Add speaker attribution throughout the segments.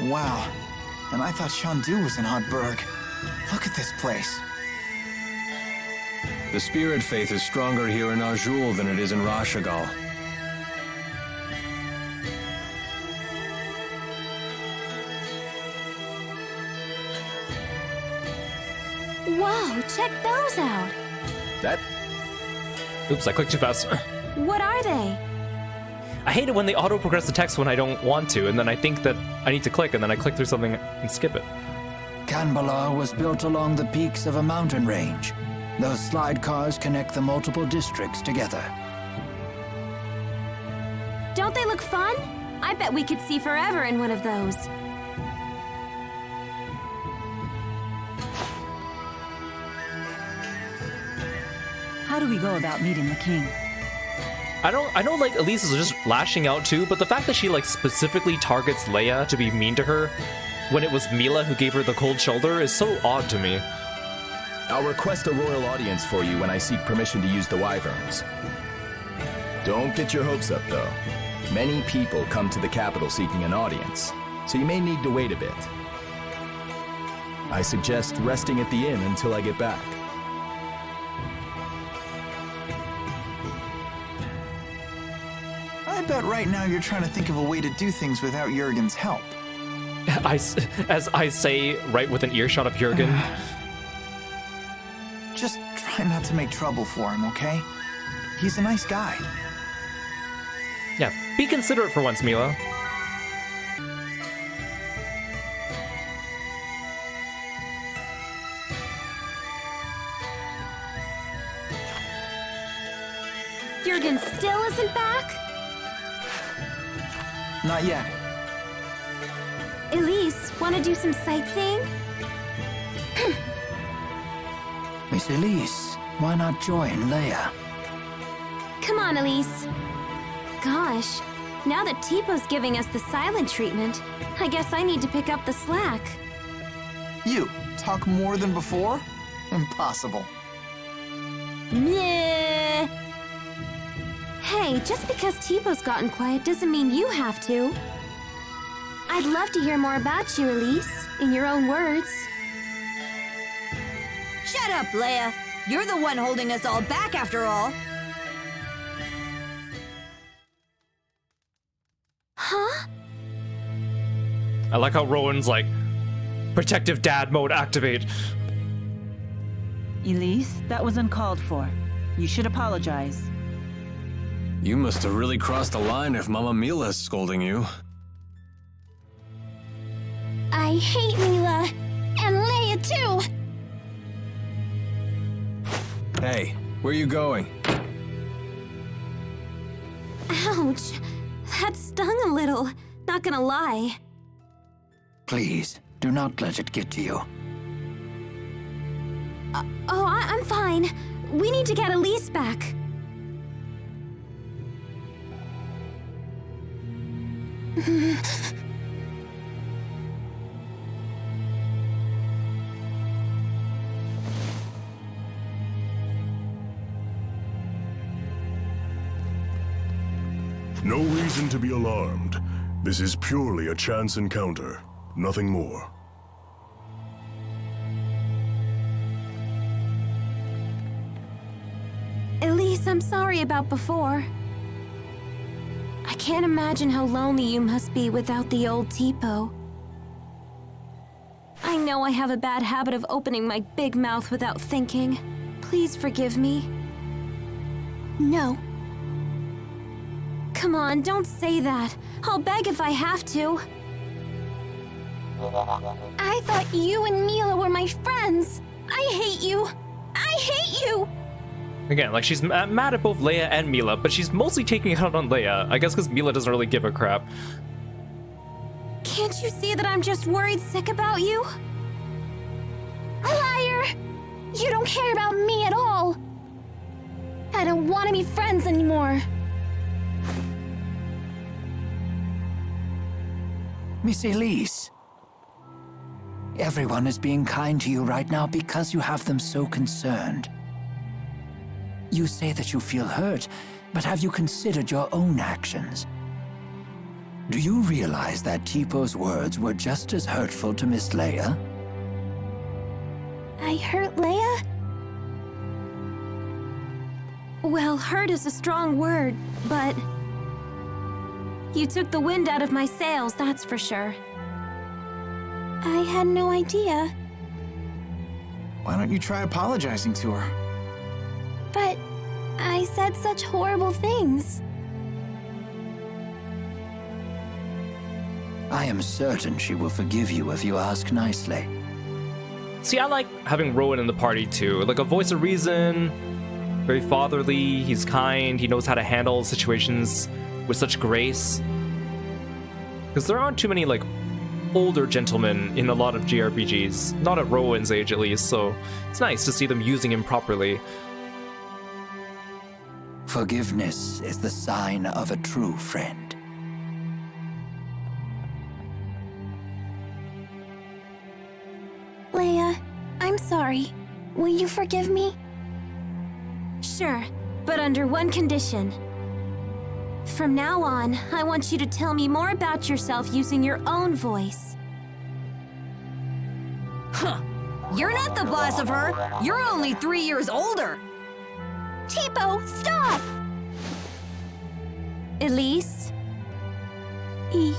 Speaker 1: Wow. And I thought Shandu was in Hotberg. Look at this place.
Speaker 2: The spirit faith is stronger here in Azul than it is in Rashagal.
Speaker 3: Whoa, check those out.
Speaker 4: That?
Speaker 5: Oops, I clicked too fast.
Speaker 3: What are they?
Speaker 5: I hate it when they auto-progress the text when I don't want to, and then I think that I need to click, and then I click through something and skip it.
Speaker 6: Kanbalar was built along the peaks of a mountain range. Those slide cars connect the multiple districts together.
Speaker 3: Don't they look fun? I bet we could see forever in one of those.
Speaker 7: How do we go about meeting the king?
Speaker 5: I know like Elise is just lashing out too, but the fact that she like specifically targets Leia to be mean to her when it was Milla who gave her the cold shoulder is so odd to me.
Speaker 4: I'll request a royal audience for you when I seek permission to use the wyverns. Don't get your hopes up, though. Many people come to the capital seeking an audience, so you may need to wait a bit. I suggest resting at the inn until I get back.
Speaker 1: I bet right now you're trying to think of a way to do things without Jurgen's help.
Speaker 5: As I say, right with an earshot of Jurgen.
Speaker 1: Just try not to make trouble for him, okay? He's a nice guy.
Speaker 5: Yeah, be considerate for once, Milla.
Speaker 3: Jurgen still isn't back?
Speaker 1: Not yet.
Speaker 3: Elise, want to do some sightseeing?
Speaker 6: Miss Elise, why not join Leia?
Speaker 3: Come on, Elise. Gosh, now that Teepo's giving us the silent treatment, I guess I need to pick up the slack.
Speaker 1: You, talk more than before? Impossible.
Speaker 3: Meh. Hey, just because Teepo's gotten quiet doesn't mean you have to. I'd love to hear more about you, Elise, in your own words.
Speaker 8: Shut up, Leia. You're the one holding us all back after all.
Speaker 3: Huh?
Speaker 5: I like how Rowan's like, protective dad mode activate.
Speaker 7: Elise, that was uncalled for. You should apologize.
Speaker 2: You must have really crossed the line if Mama Milla's scolding you.
Speaker 3: I hate Milla, and Leia too!
Speaker 2: Hey, where you going?
Speaker 3: Ouch, that stung a little, not gonna lie.
Speaker 6: Please, do not let it get to you.
Speaker 3: I'm fine. We need to get Elise back.
Speaker 9: No reason to be alarmed. This is purely a chance encounter, nothing more.
Speaker 3: Elise, I'm sorry about before. I can't imagine how lonely you must be without the old Teepo. I know I have a bad habit of opening my big mouth without thinking. Please forgive me. No. Come on, don't say that. I'll beg if I have to. I thought you and Milla were my friends. I hate you. I hate you.
Speaker 5: Again, like she's mad at both Leia and Milla, but she's mostly taking it out on Leia. I guess because Milla doesn't really give a crap.
Speaker 3: Can't you see that I'm just worried sick about you? Liar! You don't care about me at all. I don't want to be friends anymore.
Speaker 6: Miss Elise, everyone is being kind to you right now because you have them so concerned. You say that you feel hurt, but have you considered your own actions? Do you realize that Teepo's words were just as hurtful to Miss Leia?
Speaker 3: I hurt Leia? Well, hurt is a strong word, but... You took the wind out of my sails, that's for sure. I had no idea.
Speaker 1: Why don't you try apologizing to her?
Speaker 3: But I said such horrible things.
Speaker 6: I am certain she will forgive you if you ask nicely.
Speaker 5: See, I like having Rowan in the party too. Like a voice of reason, very fatherly, he's kind, he knows how to handle situations with such grace. Because there aren't too many like older gentlemen in a lot of JRPGs, not at Rowan's age at least, so it's nice to see them using him properly.
Speaker 6: Forgiveness is the sign of a true friend.
Speaker 3: Leia, I'm sorry. Will you forgive me? Sure, but under one condition. From now on, I want you to tell me more about yourself using your own voice.
Speaker 8: Huh. You're not the boss of her. You're only 3 years older.
Speaker 3: Teepo, stop! Elise?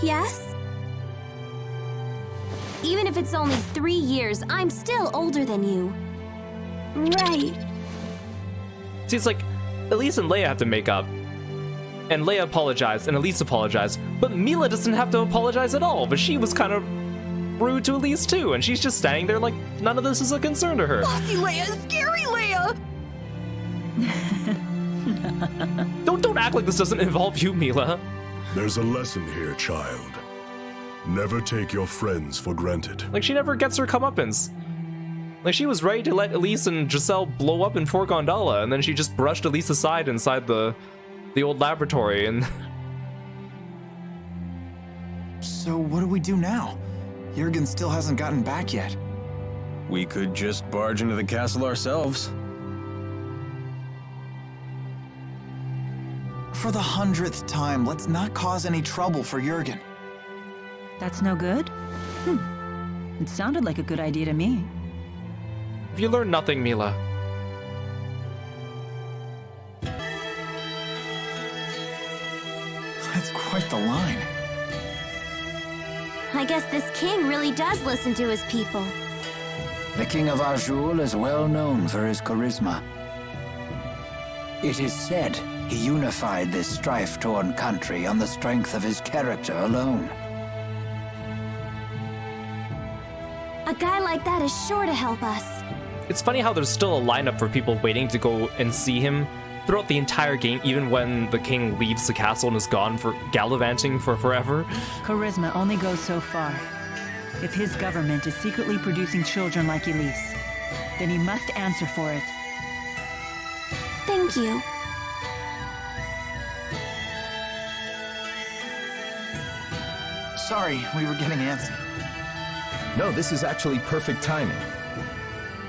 Speaker 3: Yes? Even if it's only 3 years, I'm still older than you. Right.
Speaker 5: See, it's like, Elise and Leia have to make up. And Leia apologized, and Elise apologized, but Milla doesn't have to apologize at all, but she was kind of rude to Elise too, and she's just standing there like none of this is a concern to her.
Speaker 8: Bossy Leia, scary Leia!
Speaker 5: Don't act like this doesn't involve you, Milla.
Speaker 9: There's a lesson here, child. Never take your friends for granted.
Speaker 5: Like, she never gets her comeuppance. Like, she was ready to let Elise and Giselle blow up in Fort Gondala, and then she just brushed Elise aside inside the old laboratory, and...
Speaker 1: So what do we do now? Jurgen still hasn't gotten back yet.
Speaker 2: We could just barge into the castle ourselves.
Speaker 1: For the 100th time, let's not cause any trouble for Jurgen.
Speaker 7: That's no good? It sounded like a good idea to me.
Speaker 5: If you learn nothing, Milla.
Speaker 1: That's quite the line.
Speaker 3: I guess this king really does listen to his people.
Speaker 6: The King of Azul is well known for his charisma. It is said he unified this strife-torn country on the strength of his character alone.
Speaker 3: A guy like that is sure to help us.
Speaker 5: It's funny how there's still a lineup for people waiting to go and see him throughout the entire game, even when the king leaves the castle and is gone for gallivanting for forever.
Speaker 7: Charisma only goes so far. If his government is secretly producing children like Elise, then he must answer for it.
Speaker 3: Thank you.
Speaker 1: Sorry, we were getting antsy.
Speaker 4: No, this is actually perfect timing.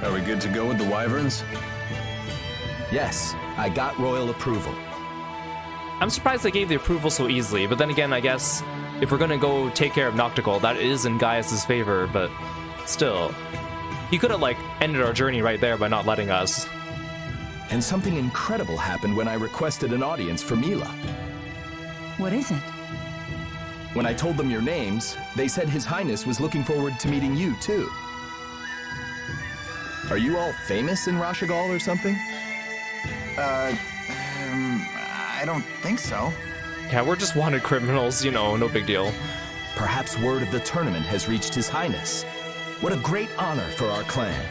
Speaker 2: Are we good to go with the wyverns?
Speaker 4: Yes, I got royal approval.
Speaker 5: I'm surprised they gave the approval so easily, but then again, I guess if we're gonna go take care of Noctical, that is in Gaius' favor, but still. He could have, like, ended our journey right there by not letting us.
Speaker 4: And something incredible happened when I requested an audience for Milla.
Speaker 7: What is it?
Speaker 4: When I told them your names, they said His Highness was looking forward to meeting you, too. Are you all famous in Rashigal or something?
Speaker 1: I don't think so.
Speaker 5: Yeah, we're just wanted criminals, you know, no big deal.
Speaker 4: Perhaps word of the tournament has reached His Highness. What a great honor for our clan.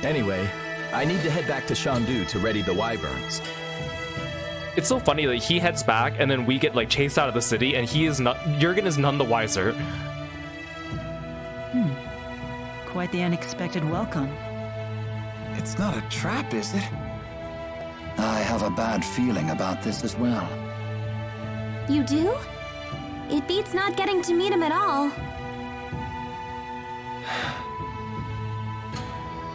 Speaker 4: Anyway, I need to head back to Shandu to ready the wyverns.
Speaker 5: It's so funny that he heads back and then we get, like, chased out of the city, and Jurgen is none the wiser.
Speaker 7: Quite the unexpected welcome.
Speaker 1: It's not a trap, is it?
Speaker 6: I have a bad feeling about this as well.
Speaker 3: You do? It beats not getting to meet him at all.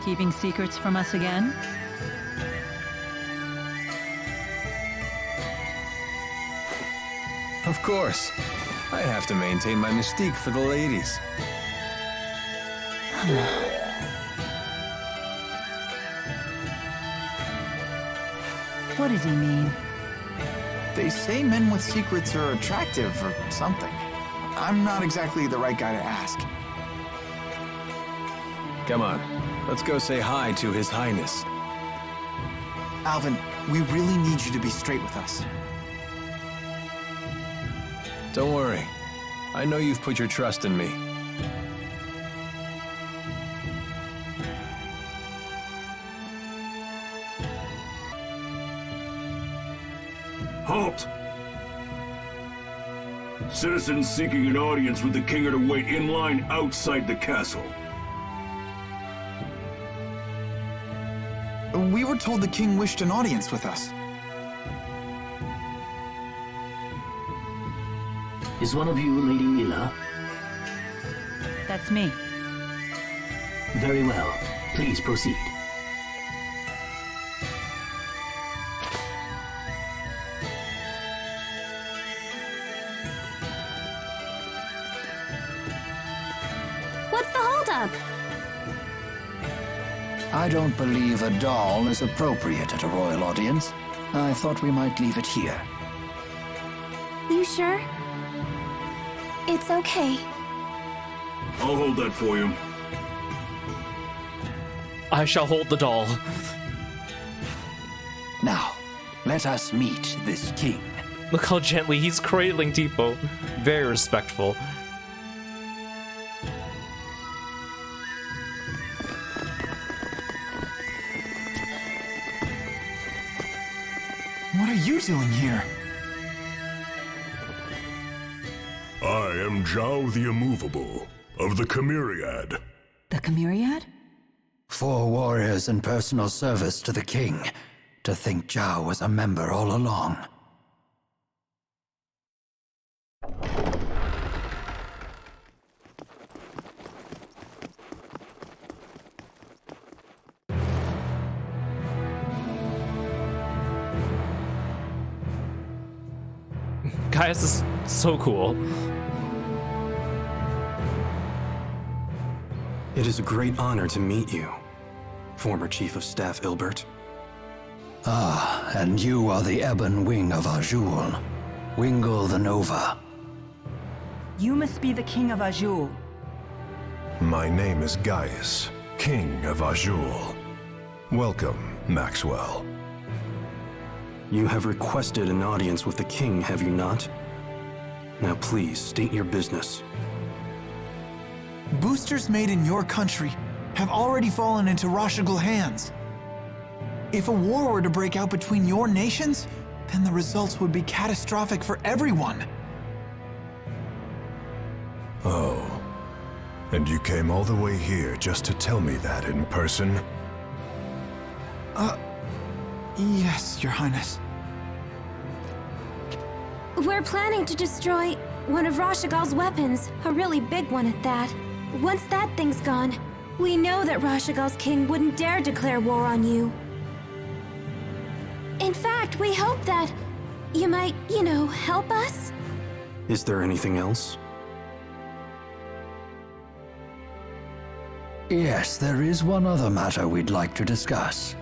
Speaker 7: Keeping secrets from us again?
Speaker 2: Of course. I have to maintain my mystique for the ladies.
Speaker 7: What does he mean?
Speaker 1: They say men with secrets are attractive or something. I'm not exactly the right guy to ask.
Speaker 2: Come on, let's go say hi to His Highness.
Speaker 1: Alvin, we really need you to be straight with us.
Speaker 2: Don't worry. I know you've put your trust in me.
Speaker 10: Halt! Citizens seeking an audience with the king are to wait in line outside the castle.
Speaker 1: We were told the king wished an audience with us.
Speaker 11: Is one of you Lady Milla?
Speaker 7: That's me.
Speaker 11: Very well. Please proceed.
Speaker 3: What's the holdup?
Speaker 6: I don't believe a doll is appropriate at a royal audience. I thought we might leave it here.
Speaker 3: You sure? It's okay.
Speaker 10: I'll hold that for you.
Speaker 5: I shall hold the doll.
Speaker 6: Now, let us meet this king.
Speaker 5: Look how gently he's cradling Tipo. Very respectful.
Speaker 1: What are you doing here?
Speaker 9: I am Zhao the Immovable, of the Chimeriad.
Speaker 7: The Chimeriad?
Speaker 6: 4 warriors in personal service to the king. To think Zhao was a member all along.
Speaker 5: Guys, this is so cool.
Speaker 12: It is a great honor to meet you, former Chief of Staff Ilbert.
Speaker 6: Ah, and you are the ebon wing of Azul, Wingle the Nova.
Speaker 7: You must be the king of Azul.
Speaker 9: My name is Gaius, King of Azul. Welcome, Maxwell.
Speaker 12: You have requested an audience with the king, have you not? Now please, state your business.
Speaker 1: Boosters made in your country have already fallen into Rashigal hands. If a war were to break out between your nations, then the results would be catastrophic for everyone.
Speaker 9: Oh. And you came all the way here just to tell me that in person?
Speaker 1: Yes, Your Highness.
Speaker 3: We're planning to destroy one of Rashigal's weapons, a really big one at that. Once that thing's gone, we know that Rashigal's king wouldn't dare declare war on you. In fact, we hope that you might, help us?
Speaker 12: Is there anything else?
Speaker 6: Yes, there is one other matter we'd like to discuss.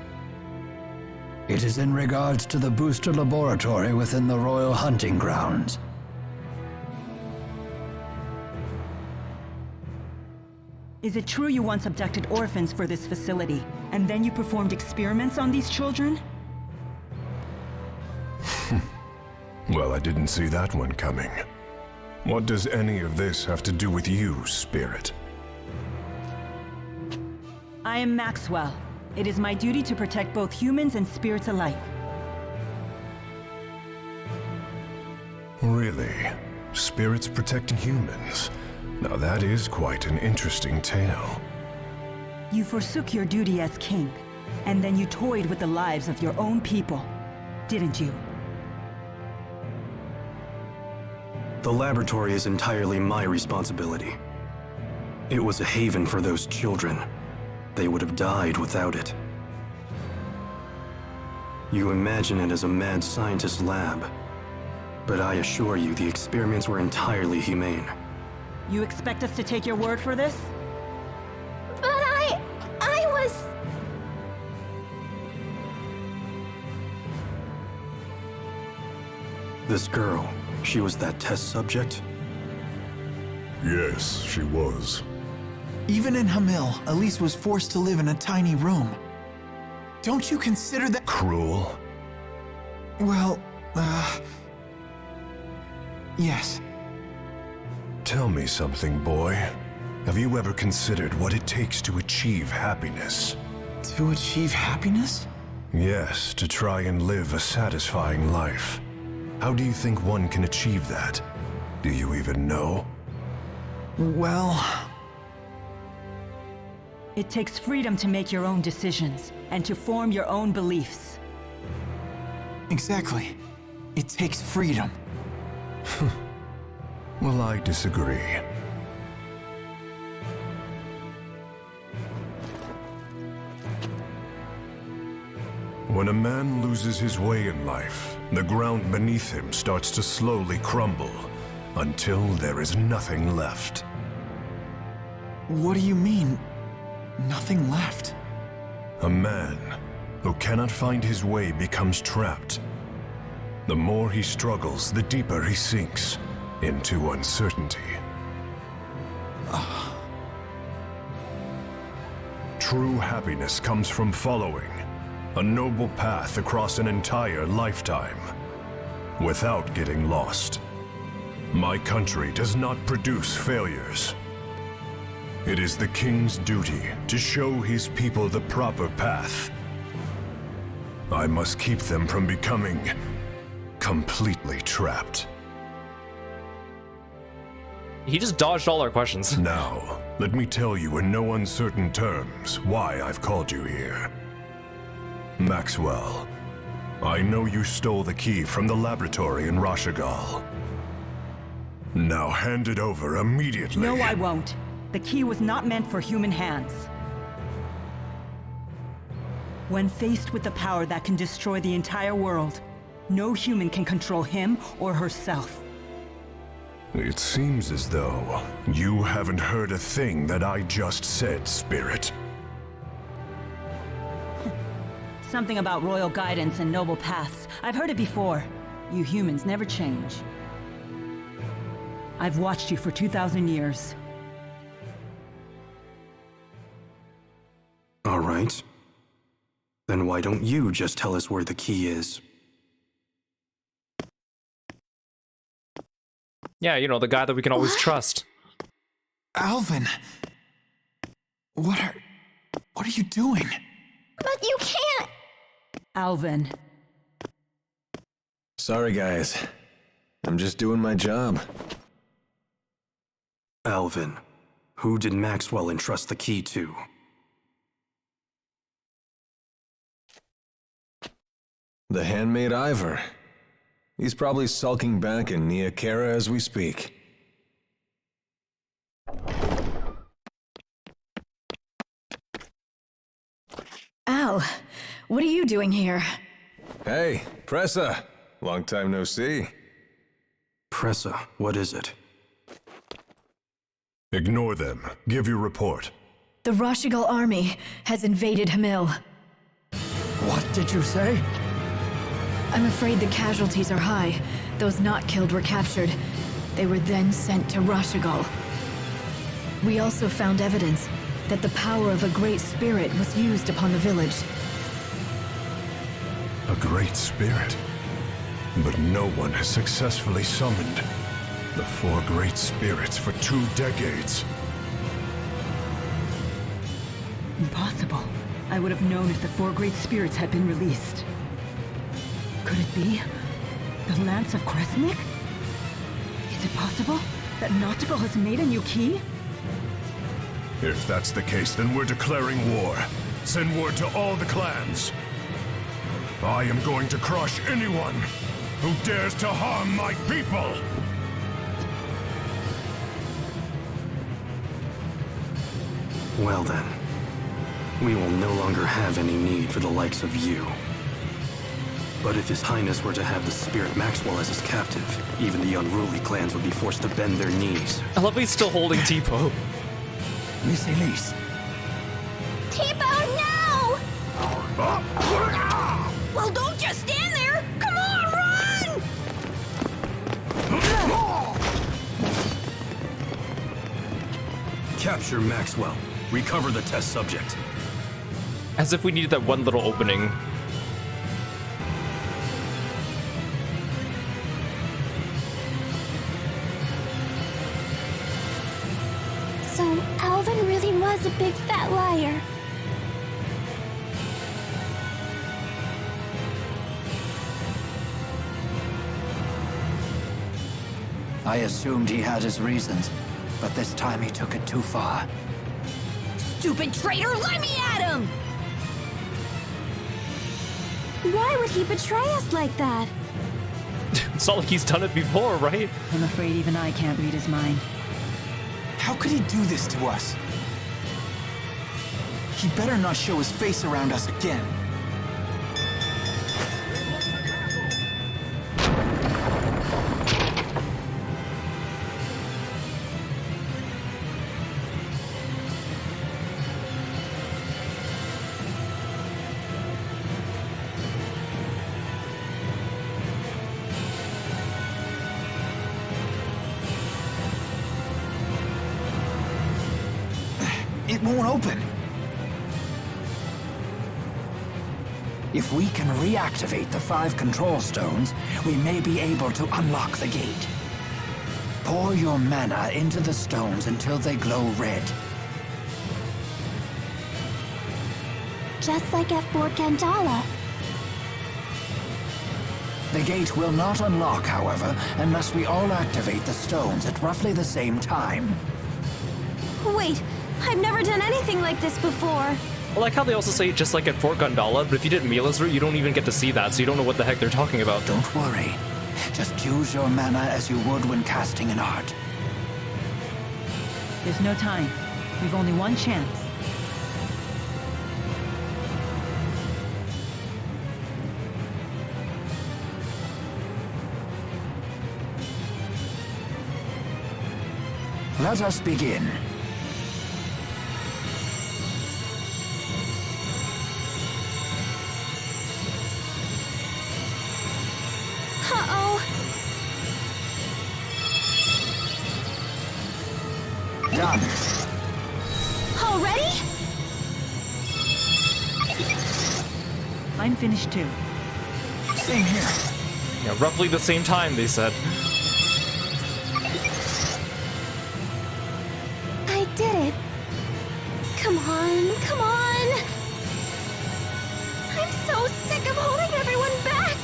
Speaker 6: It is in regards to the booster laboratory within the Royal Hunting Grounds.
Speaker 7: Is it true you once abducted orphans for this facility, and then you performed experiments on these children?
Speaker 9: Well, I didn't see that one coming. What does any of this have to do with you, Spirit?
Speaker 7: I am Maxwell. It is my duty to protect both humans and spirits alike.
Speaker 9: Really? Spirits protecting humans? Now that is quite an interesting tale.
Speaker 7: You forsook your duty as king, and then you toyed with the lives of your own people, didn't you?
Speaker 12: The laboratory is entirely my responsibility. It was a haven for those children. They would have died without it. You imagine it as a mad scientist's lab. But I assure you, the experiments were entirely humane.
Speaker 7: You expect us to take your word for this?
Speaker 3: But I was...
Speaker 12: This girl, she was that test subject?
Speaker 9: Yes, she was.
Speaker 1: Even in Hamil, Elise was forced to live in a tiny room. Don't you consider that
Speaker 9: Cruel?
Speaker 1: Well, yes.
Speaker 9: Tell me something, boy. Have you ever considered what it takes to achieve happiness?
Speaker 1: To achieve happiness?
Speaker 9: Yes, to try and live a satisfying life. How do you think one can achieve that? Do you even know?
Speaker 1: Well...
Speaker 7: It takes freedom to make your own decisions, and to form your own beliefs.
Speaker 1: Exactly. It takes freedom.
Speaker 9: Well, I disagree. When a man loses his way in life, the ground beneath him starts to slowly crumble, until there is nothing left.
Speaker 1: What do you mean, nothing left?
Speaker 9: A man who cannot find his way becomes trapped. The more he struggles, the deeper he sinks into uncertainty. True happiness comes from following a noble path across an entire lifetime, without getting lost. My country does not produce failures. It is the king's duty to show his people the proper path. I must keep them from becoming completely trapped.
Speaker 5: He just dodged all our questions.
Speaker 9: Now, let me tell you in no uncertain terms why I've called you here. Maxwell, I know you stole the key from the laboratory in Rashigal. Now hand it over immediately.
Speaker 7: No, I won't. The key was not meant for human hands. When faced with the power that can destroy the entire world, no human can control him or herself.
Speaker 9: It seems as though you haven't heard a thing that I just said, Spirit.
Speaker 7: Something about royal guidance and noble paths. I've heard it before. You humans never change. I've watched you for 2,000 years.
Speaker 12: All right. Then why don't you just tell us where the key is?
Speaker 5: Yeah, you know, the guy that we can always trust.
Speaker 1: Alvin! What are you doing?
Speaker 3: But you can't!
Speaker 7: Alvin.
Speaker 2: Sorry, guys. I'm just doing my job.
Speaker 12: Alvin, who did Maxwell entrust the key to?
Speaker 2: The handmaid Ivor. He's probably sulking back in Niakara as we speak.
Speaker 8: Al, what are you doing here?
Speaker 2: Hey, Pressa. Long time no see.
Speaker 12: Pressa, what is it?
Speaker 9: Ignore them. Give your report.
Speaker 8: The Rashigal army has invaded Hamil.
Speaker 6: What did you say?
Speaker 8: I'm afraid the casualties are high. Those not killed were captured. They were then sent to Rashigal. We also found evidence that the power of a great spirit was used upon the village.
Speaker 9: A great spirit? But no one has successfully summoned the 4 great spirits for 2 decades.
Speaker 7: Impossible. I would have known if the 4 great spirits had been released. Could it be the Lance of Kresnik? Is it possible that Nautical has made a new key?
Speaker 9: If that's the case, then we're declaring war. Send word to all the clans. I am going to crush anyone who dares to harm my people!
Speaker 12: Well then, we will no longer have any need for the likes of you. But if His Highness were to have the spirit Maxwell as his captive, even the unruly clans would be forced to bend their knees.
Speaker 5: I love he's still holding Tipo.
Speaker 6: Miss Elise.
Speaker 3: Tipo, no! Well, don't just stand there! Come on, run!
Speaker 12: Capture Maxwell. Recover the test subject.
Speaker 5: As if we needed that one little opening.
Speaker 3: So, Alvin really was a big fat liar.
Speaker 6: I assumed he had his reasons, but this time he took it too far.
Speaker 3: Stupid traitor, let me at him! Why would he betray us like that?
Speaker 5: It's not like he's done it before, right?
Speaker 7: I'm afraid even I can't read his mind.
Speaker 1: How could he do this to us? He better not show his face around us again. It won't open.
Speaker 6: If we can reactivate the 5 control stones, we may be able to unlock the gate. Pour your mana into the stones until they glow red.
Speaker 3: Just like at Fort Gandala.
Speaker 6: The gate will not unlock, however, unless we all activate the stones at roughly the same time.
Speaker 3: Wait, I've never done anything like this before.
Speaker 5: I like how they also say just like at Fort Gandala, but if you did Milla's route, you don't even get to see that, so you don't know what the heck they're talking about.
Speaker 6: Don't worry. Just use your mana as you would when casting an art.
Speaker 7: There's no time. We've only one chance.
Speaker 6: Let us begin.
Speaker 3: Uh-oh.
Speaker 6: Done.
Speaker 3: Already?
Speaker 7: I'm finished too.
Speaker 1: Same here.
Speaker 5: Yeah, roughly the same time, they said.
Speaker 3: I did it. Come on, come on. I'm so sick of holding everyone back.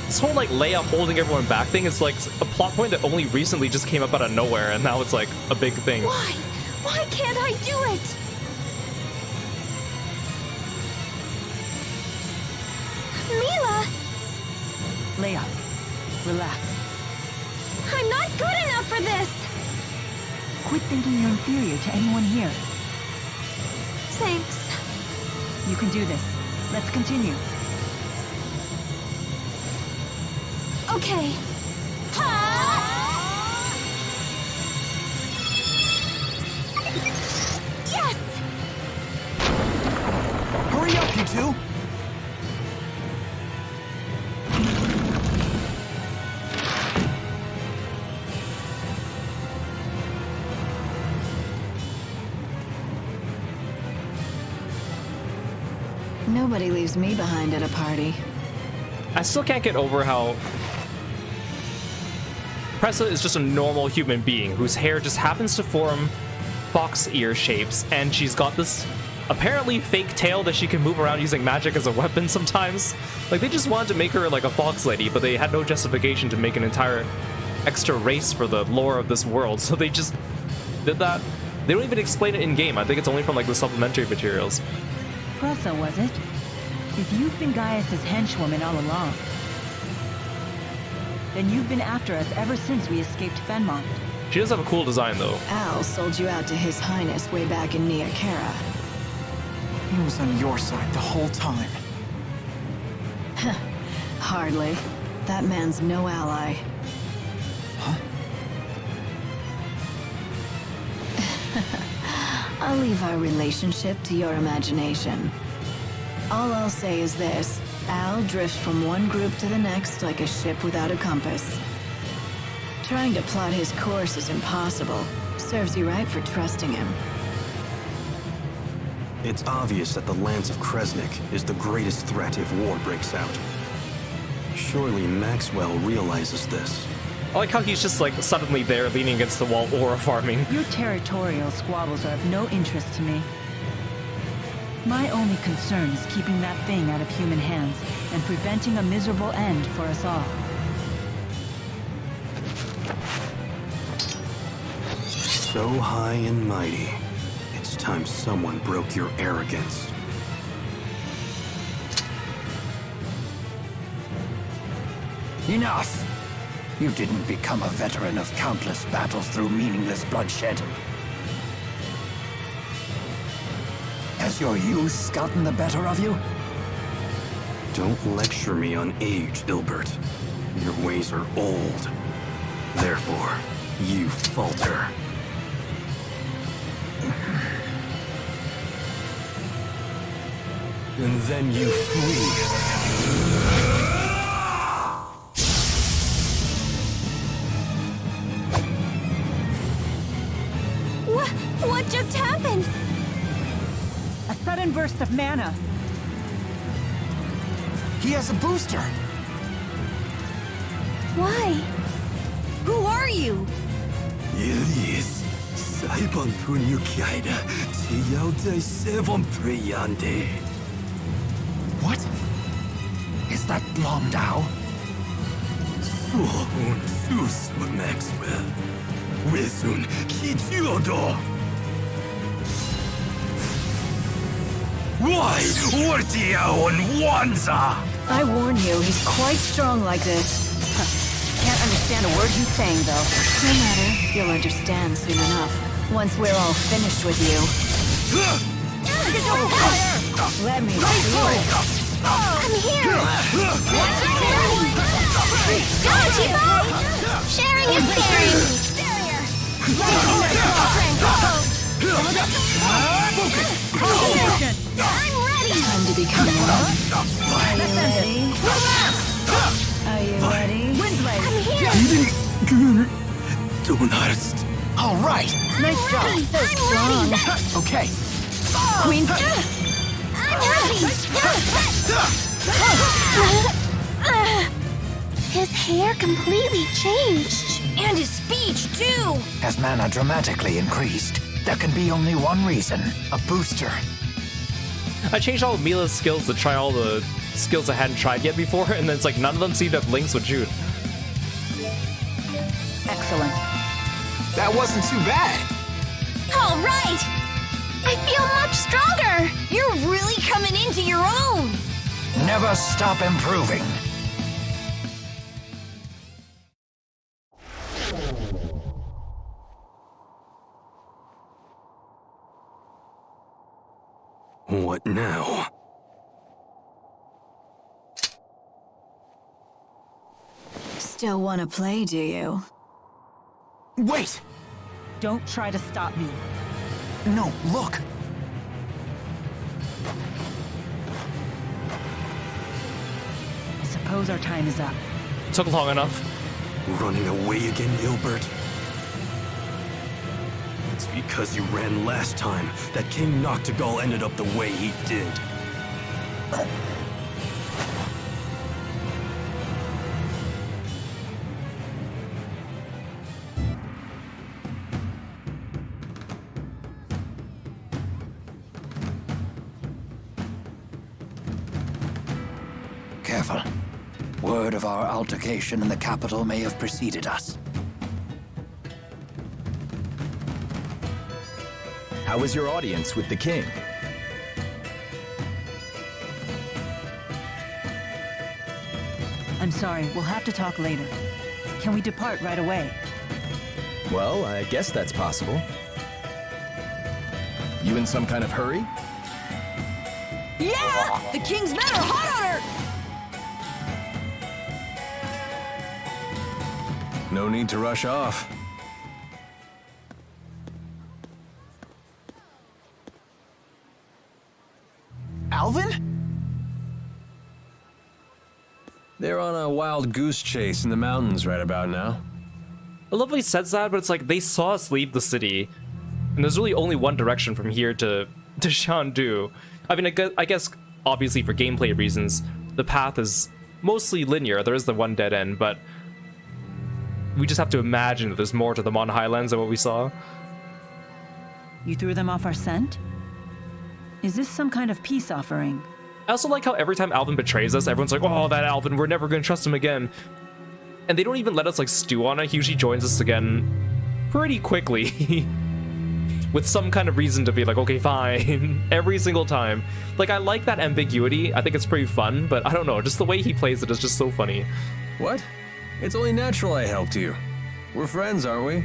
Speaker 5: This whole like Leia holding everyone back thing is like a plot point that only recently just came up out of nowhere, and now it's like a big thing.
Speaker 3: Why? Why can't I do it? Milla!
Speaker 7: Leia, relax.
Speaker 3: I'm not good enough for this!
Speaker 7: Quit thinking you're inferior to anyone here.
Speaker 3: Thanks.
Speaker 7: You can do this. Let's continue.
Speaker 3: Okay. Yes!
Speaker 1: Hurry up, you two!
Speaker 8: Nobody leaves me behind at a party.
Speaker 5: I still can't get over how Pressa is just a normal human being whose hair just happens to form fox ear shapes, and she's got this apparently fake tail that she can move around using magic as a weapon sometimes. Like, they just wanted to make her like a fox lady, but they had no justification to make an entire extra race for the lore of this world, so they just did that. They don't even explain it in-game. I think it's only from like the supplementary materials.
Speaker 7: Pressa, was it? If you've been Gaius' henchwoman all along, then you've been after us ever since we escaped Fenmont.
Speaker 5: She does have a cool design, though.
Speaker 8: Al sold you out to His Highness way back in Nia Kara.
Speaker 1: He was on your side the whole time.
Speaker 8: Hardly. That man's no ally.
Speaker 1: Huh?
Speaker 8: I'll leave our relationship to your imagination. All I'll say is this. Al drifts from one group to the next like a ship without a compass. Trying to plot his course is impossible. Serves you right for trusting him.
Speaker 12: It's obvious that the Lance of Kresnik is the greatest threat if war breaks out. Surely Maxwell realizes this.
Speaker 5: I like how he's just like suddenly there leaning against the wall aura farming.
Speaker 7: Your territorial squabbles are of no interest to me. My only concern is keeping that thing out of human hands and preventing a miserable end for us all.
Speaker 12: So high and mighty. It's time someone broke your arrogance.
Speaker 6: Enough! You didn't become a veteran of countless battles through meaningless bloodshed. Has your youth gotten the better of you?
Speaker 12: Don't lecture me on age, Ilbert. Your ways are old. Therefore, you falter. And then you flee.
Speaker 3: What just happened?
Speaker 7: A sudden burst of mana.
Speaker 1: He has a booster!
Speaker 3: Why? Who are you?
Speaker 12: Elias, Saibon Punyukaida, Tiyauda Seven Priyande.
Speaker 6: What? Is that Longdao?
Speaker 12: Sohun Sus Maxwell. Wizun Kitiodo. Why? Ortiao and Wanza!
Speaker 8: I warn you, he's quite strong like this.
Speaker 7: Can't understand a word he's saying, though.
Speaker 8: No matter, you'll understand soon enough, once we're all finished with you.
Speaker 7: Let me see.
Speaker 3: I'm here! Go, Chipo! Sharing is caring! I'm ready!
Speaker 8: Time to become one. Are you ready? Are you ready?
Speaker 7: Windblade!
Speaker 3: I'm here!
Speaker 12: Donarst.
Speaker 1: All right!
Speaker 7: Nice job.
Speaker 8: So strong.
Speaker 1: Okay,
Speaker 7: Queen.
Speaker 3: I'm ready! His hair completely changed. And his speech, too!
Speaker 6: Has mana dramatically increased? There can be only one reason.
Speaker 1: a booster.
Speaker 5: I changed all of Milla's skills to try all the skills I hadn't tried yet before, and then it's like none of them seem to have links with Jude.
Speaker 7: Excellent.
Speaker 1: That wasn't too bad.
Speaker 3: All right! I feel much stronger! You're really coming into your own!
Speaker 6: Never stop improving.
Speaker 12: What now?
Speaker 8: Still want to play, do you?
Speaker 1: Wait!
Speaker 7: Don't try to stop me.
Speaker 1: No, look!
Speaker 7: I suppose our time is up.
Speaker 5: Took long enough.
Speaker 12: Running away again, Ilbert? It's because you ran last time that King Noctigal ended up the way he did.
Speaker 6: Careful. Word of our altercation in the capital may have preceded us.
Speaker 4: How was your audience with the king?
Speaker 7: I'm sorry, we'll have to talk later. Can we depart right away?
Speaker 4: Well, I guess that's possible. You in some kind of hurry?
Speaker 7: Yeah! The king's men are hot on her!
Speaker 2: No need to rush off.
Speaker 1: Alvin?
Speaker 2: They're on a wild goose chase in the mountains right about now.
Speaker 5: I love how he says that, but it's like they saw us leave the city, and there's really only one direction from here to Shandu. I mean, I guess obviously for gameplay reasons, the path is mostly linear. There is the one dead end, but we just have to imagine that there's more to the Mon Highlands than what we saw.
Speaker 7: You threw them off our scent? Is this some kind of peace offering?
Speaker 5: I also like how every time Alvin betrays us, everyone's like, oh, that Alvin, we're never gonna trust him again. And they don't even let us like stew on it. He usually joins us again pretty quickly. With some kind of reason to be like, okay, fine, every single time. Like, I like that ambiguity. I think it's pretty fun, but I don't know, just the way he plays it is just so funny.
Speaker 2: What? It's only natural I helped you. We're friends, aren't we?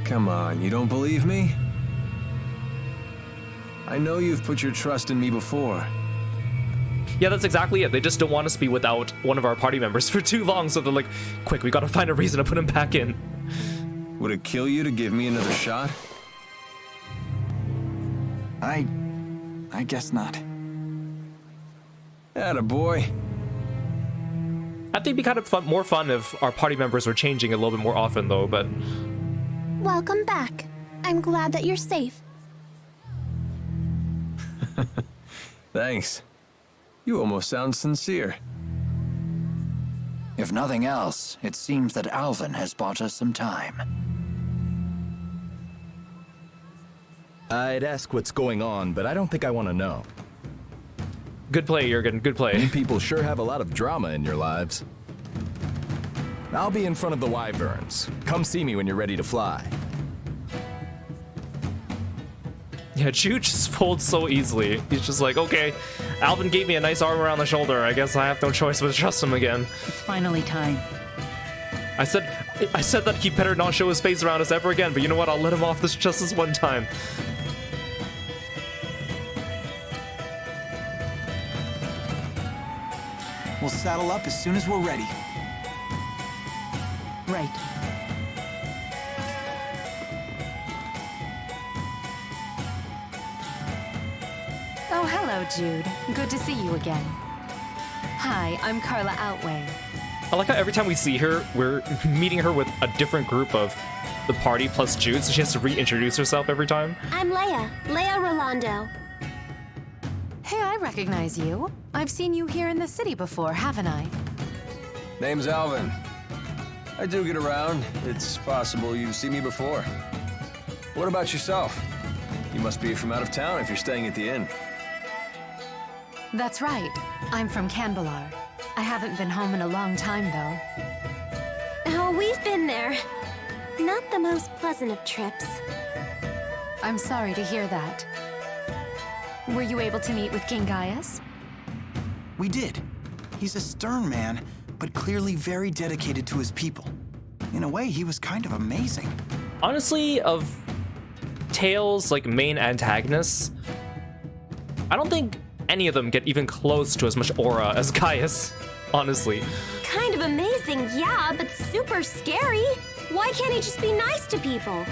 Speaker 2: Come on, you don't believe me? I know you've put your trust in me before.
Speaker 5: Yeah, that's exactly it. They just don't want us to be without one of our party members for too long, so they're like, quick, we gotta find a reason to put him back in.
Speaker 2: Would it kill you to give me another shot?
Speaker 1: I guess not.
Speaker 2: Attaboy.
Speaker 5: I think it'd be kind of more fun if our party members were changing a little bit more often, though, but...
Speaker 3: Welcome back. I'm glad that you're safe.
Speaker 2: Thanks. You almost sound sincere.
Speaker 6: If nothing else, it seems that Alvin has bought us some time.
Speaker 4: I'd ask what's going on, but I don't think I want to know.
Speaker 5: Good play, Jurgen, good play.
Speaker 4: You people sure have a lot of drama in your lives. I'll be in front of the wyverns. Come see me when you're ready to fly.
Speaker 5: Yeah, Jude just folds so easily. He's just like, okay, Alvin gave me a nice arm around the shoulder. I guess I have no choice but to trust him again.
Speaker 7: It's finally time.
Speaker 5: I said that he better not show his face around us ever again, but you know what? I'll let him off this just this one time.
Speaker 1: We'll saddle up as soon as we're ready.
Speaker 7: Right.
Speaker 13: Oh, hello, Jude. Good to see you again. Hi, I'm Carla Outway.
Speaker 5: I like how every time we see her, we're meeting her with a different group of the party plus Jude, so she has to reintroduce herself every time.
Speaker 3: I'm Leia Rolando.
Speaker 13: Hey, I recognize you. I've seen you here in the city before, haven't I?
Speaker 2: Name's Alvin. I do get around. It's possible you've seen me before. What about yourself? You must be from out of town if you're staying at the inn.
Speaker 13: That's right. I'm from Canbalar. I haven't been home in a long time, though.
Speaker 3: Oh, we've been there. Not the most pleasant of trips.
Speaker 13: I'm sorry to hear that. Were you able to meet with King Gaius?
Speaker 1: We did. He's a stern man, but clearly very dedicated to his people. In a way, he was kind of amazing.
Speaker 5: Honestly, of Tales' like main antagonists, I don't think any of them get even close to as much aura as Gaius, honestly.
Speaker 3: Kind of amazing, yeah, but super scary. Why can't he just be nice to people?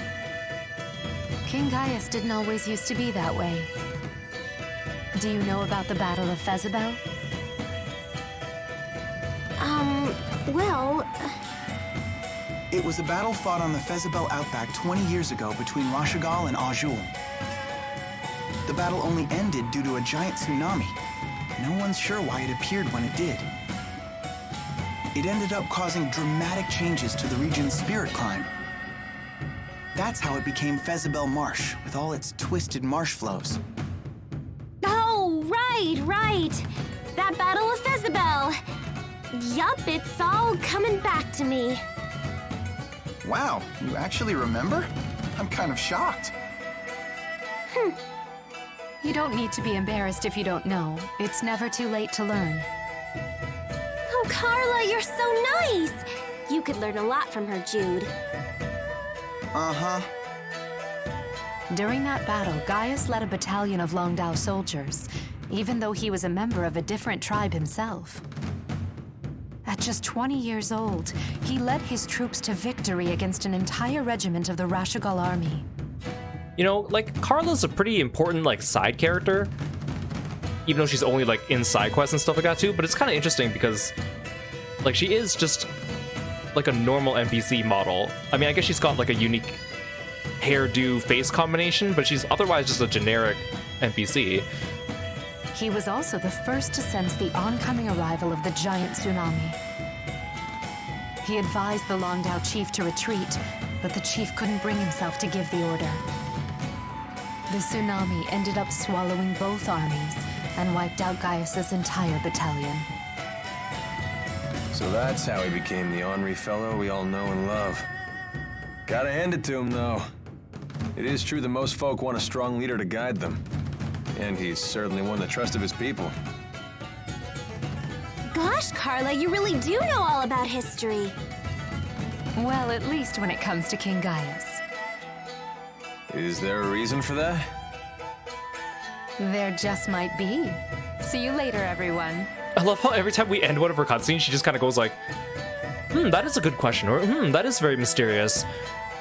Speaker 13: King Gaius didn't always used to be that way. Do you know about the Battle of Fezabel?
Speaker 3: Well...
Speaker 1: It was a battle fought on the Fezabel Outback 20 years ago between Rashigal and Azul. The battle only ended due to a giant tsunami. No one's sure why it appeared when it did. It ended up causing dramatic changes to the region's spirit climb. That's how it became Fezabel Marsh, with all its twisted marsh flows.
Speaker 3: Oh, right. That Battle of Fezabel. Yup, it's all coming back to me.
Speaker 1: Wow, you actually remember? I'm kind of shocked.
Speaker 13: You don't need to be embarrassed if you don't know. It's never too late to learn.
Speaker 3: Oh, Carla, you're so nice. You could learn a lot from her, Jude.
Speaker 1: Uh-huh.
Speaker 13: During that battle, Gaius led a battalion of Longdao soldiers, even though he was a member of a different tribe himself. At just 20 years old, he led his troops to victory against an entire regiment of the Rashigal army.
Speaker 5: You know, like, Carla's a pretty important, like, side character. Even though she's only, like, in side quests and stuff like that, too. But it's kind of interesting because, like, she is just, like, a normal NPC model. I mean, I guess she's got, like, a unique hairdo face combination, but she's otherwise just a generic NPC.
Speaker 13: He was also the first to sense the oncoming arrival of the giant tsunami. He advised the Longdao chief to retreat, but the chief couldn't bring himself to give the order. The tsunami ended up swallowing both armies and wiped out Gaius's entire battalion.
Speaker 2: So that's how he became the ornery fellow we all know and love. Gotta hand it to him, though. It is true that most folk want a strong leader to guide them. And he's certainly won the trust of his people.
Speaker 3: Gosh, Carla, you really do know all about history.
Speaker 13: Well, at least when it comes to King Gaius.
Speaker 2: Is there a reason for that?
Speaker 13: There just might be. See you later, everyone.
Speaker 5: I love how every time we end one of her cutscenes, she just kind of goes like, that is a good question, or that is very mysterious.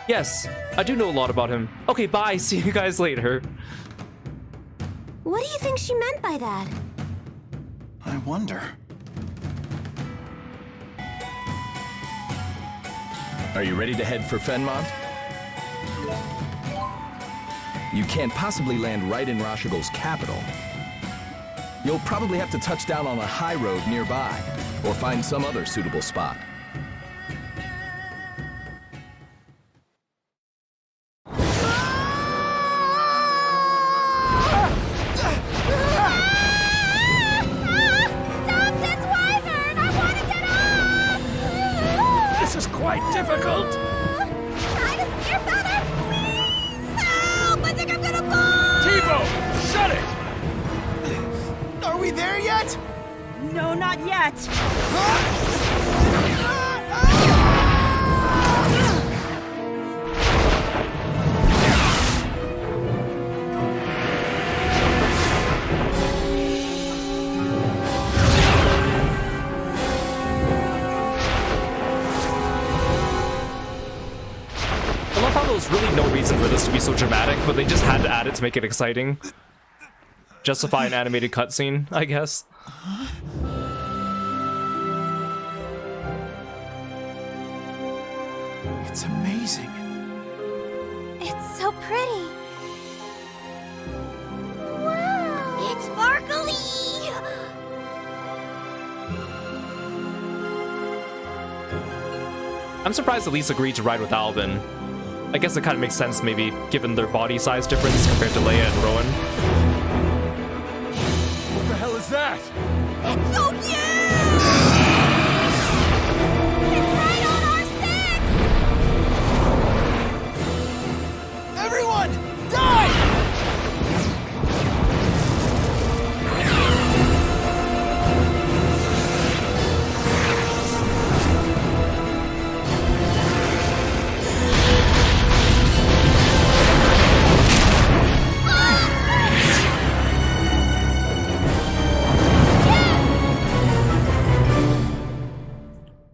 Speaker 5: Yes, I do know a lot about him. Okay, bye, see you guys later.
Speaker 3: What do you think she meant by that?
Speaker 1: I wonder.
Speaker 4: Are you ready to head for Fenmont? You can't possibly land right in Rashigal's capital. You'll probably have to touch down on a high road nearby, or find some other suitable spot.
Speaker 3: Quite difficult. Try to steer better, please. Help! I think I'm gonna fall.
Speaker 14: Tivo, shut it!
Speaker 1: Are we there yet?
Speaker 7: No, not yet.
Speaker 5: There's really no reason for this to be so dramatic, but they just had to add it to make it exciting. Justify an animated cutscene, I guess.
Speaker 1: It's amazing.
Speaker 3: It's so pretty. Wow! It's sparkly!
Speaker 5: I'm surprised Elise agreed to ride with Alvin. I guess it kind of makes sense, maybe, given their body size difference compared to Leia and Rowan.
Speaker 14: What the hell is that?
Speaker 3: It's so huge! It's right on our six!
Speaker 1: Everyone, die!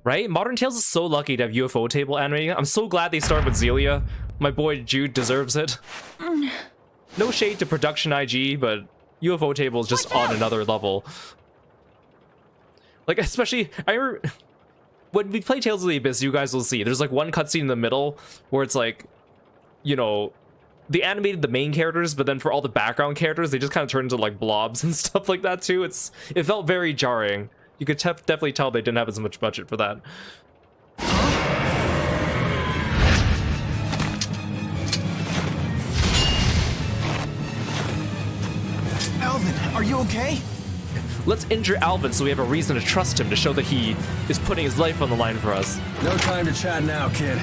Speaker 5: Right? Modern Tales is so lucky to have Ufotable animating. I'm so glad they started with Xillia. My boy Jude deserves it. No shade to Production IG, but Ufotable is just on another level. Like, especially, I remember when we play Tales of the Abyss, you guys will see there's like one cutscene in the middle where it's like, you know, they animated the main characters, but then for all the background characters, they just kind of turned into like blobs and stuff like that too. It felt very jarring. You could definitely tell they didn't have as much budget for that.
Speaker 1: Alvin, are you okay?
Speaker 5: Let's injure Alvin so we have a reason to trust him, to show that he is putting his life on the line for us.
Speaker 2: No time to chat now, kid.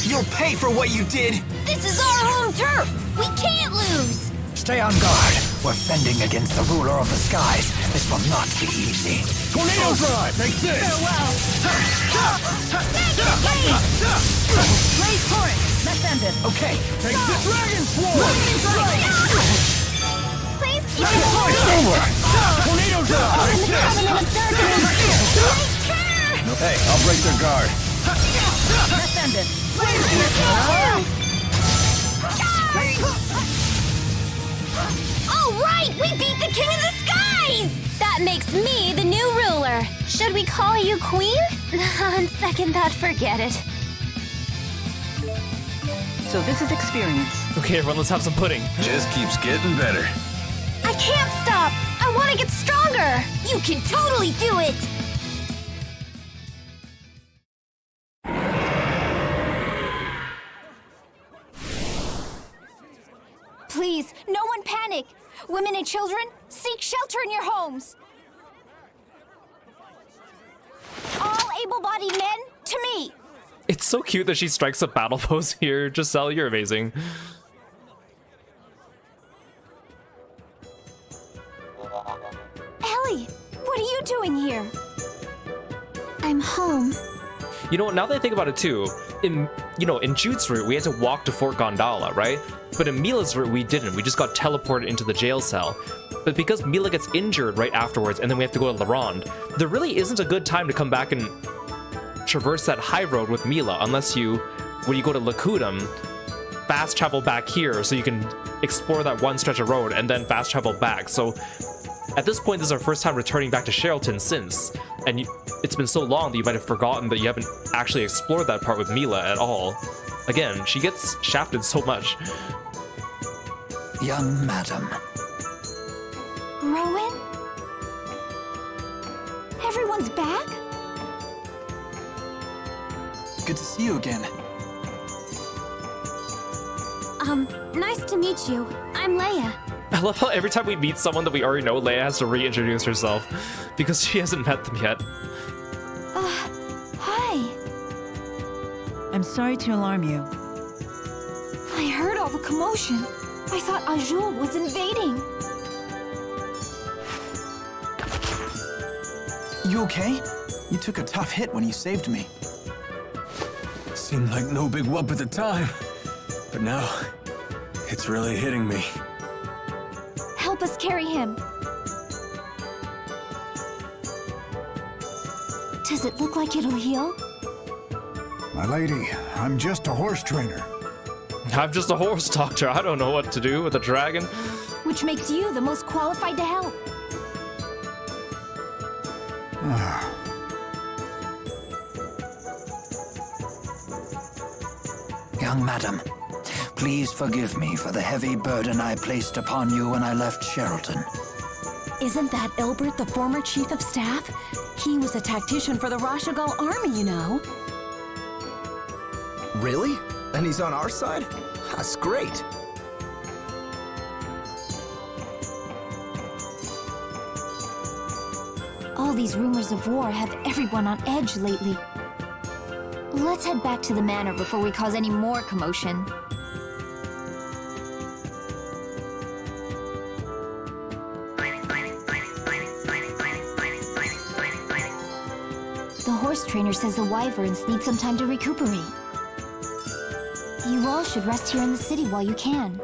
Speaker 1: You'll pay for what you did!
Speaker 3: This is our home turf! We can't lose!
Speaker 6: Stay on guard. We're fending against the ruler of the skies. This will not be easy.
Speaker 14: Tornado drive! Take this!
Speaker 7: Farewell! Blaze torrent! Let's end it.
Speaker 6: Okay.
Speaker 14: Take this! Dragon Swarm!
Speaker 3: Please keep
Speaker 6: It's over!
Speaker 14: Tornado dive!
Speaker 2: Hey, I'll break their guard.
Speaker 7: Let's end it.
Speaker 3: All right, we beat the King of the Skies! That makes me the new ruler. Should we call you Queen? On second thought, forget it.
Speaker 7: So this is experience.
Speaker 5: Okay, everyone, let's have some pudding.
Speaker 2: Just keeps getting better.
Speaker 3: I can't stop! I want to get stronger! You can totally do it! Please, no one panic! Women and children, seek shelter in your homes! All able-bodied men, to me!
Speaker 5: It's so cute that she strikes a battle pose here. Giselle, you're amazing.
Speaker 3: Ellie, what are you doing here? I'm home.
Speaker 5: You know what, now that I think about it too, in Jude's route, we had to walk to Fort Gondola, right? But in Milla's route, we didn't. We just got teleported into the jail cell. But because Milla gets injured right afterwards, and then we have to go to LaRonde, there really isn't a good time to come back and traverse that high road with Milla, unless when you go to Lakudum, fast travel back here so you can explore that one stretch of road and then fast travel back. So at this point, this is our first time returning back to Sherrilton since, and it's been so long that you might have forgotten that you haven't actually explored that part with Milla at all. Again, she gets shafted so much.
Speaker 6: Young madam.
Speaker 3: Rowan? Everyone's back?
Speaker 1: Good to see you again.
Speaker 3: Nice to meet you. I'm Leia.
Speaker 5: I love how every time we meet someone that we already know, Leia has to reintroduce herself because she hasn't met them yet.
Speaker 3: Hi.
Speaker 7: I'm sorry to alarm you.
Speaker 3: I heard all the commotion. I thought Azul was invading.
Speaker 1: You okay? You took a tough hit when you saved me.
Speaker 2: Seemed like no big whoop at the time, but now it's really hitting me.
Speaker 3: Help us carry him. Does it look like it'll heal?
Speaker 15: My lady, I'm just a horse trainer.
Speaker 5: I'm just a horse doctor. I don't know what to do with a dragon.
Speaker 3: Which makes you the most qualified to help.
Speaker 6: Young madam, please forgive me for the heavy burden I placed upon you when I left Sherrilton.
Speaker 16: Isn't that Elbert, the former chief of staff? He was a tactician for the Rashagal army, you know.
Speaker 17: Really? And he's on our side? That's great.
Speaker 3: All these rumors of war have everyone on edge lately. Let's head back to the manor before we cause any more commotion. The horse trainer says the wyverns need some time to recuperate. You all should rest here in the city while you can.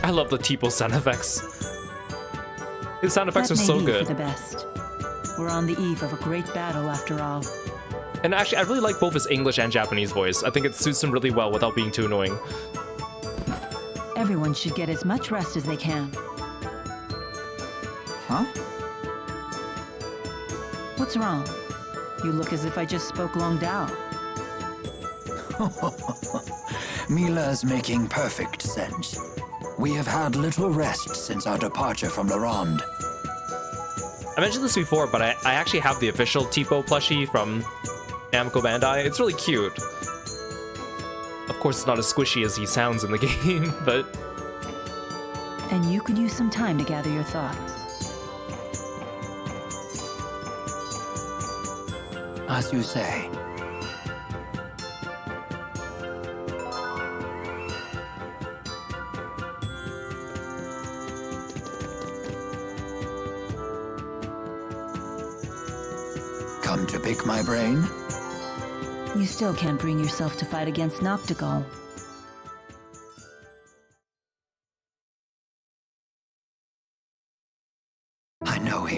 Speaker 5: I love the Tipo sound effects. His sound effects are so good.
Speaker 7: For the best. We're on the eve of a great battle after all.
Speaker 5: And actually, I really like both his English and Japanese voice. I think it suits him really well without being too annoying.
Speaker 7: Everyone should get as much rest as they can.
Speaker 1: Huh?
Speaker 7: What's wrong? You look as if I just spoke Long Dao.
Speaker 6: Milla's making perfect sense. We have had little rest since our departure from LaRonde.
Speaker 5: I mentioned this before, but I actually have the official Tipo plushie from Namco Bandai. It's really cute. Of course, it's not as squishy as he sounds in the game, but...
Speaker 7: And you could use some time to gather your thoughts.
Speaker 6: As you say. Come to pick my brain?
Speaker 7: You still can't bring yourself to fight against Noctigal.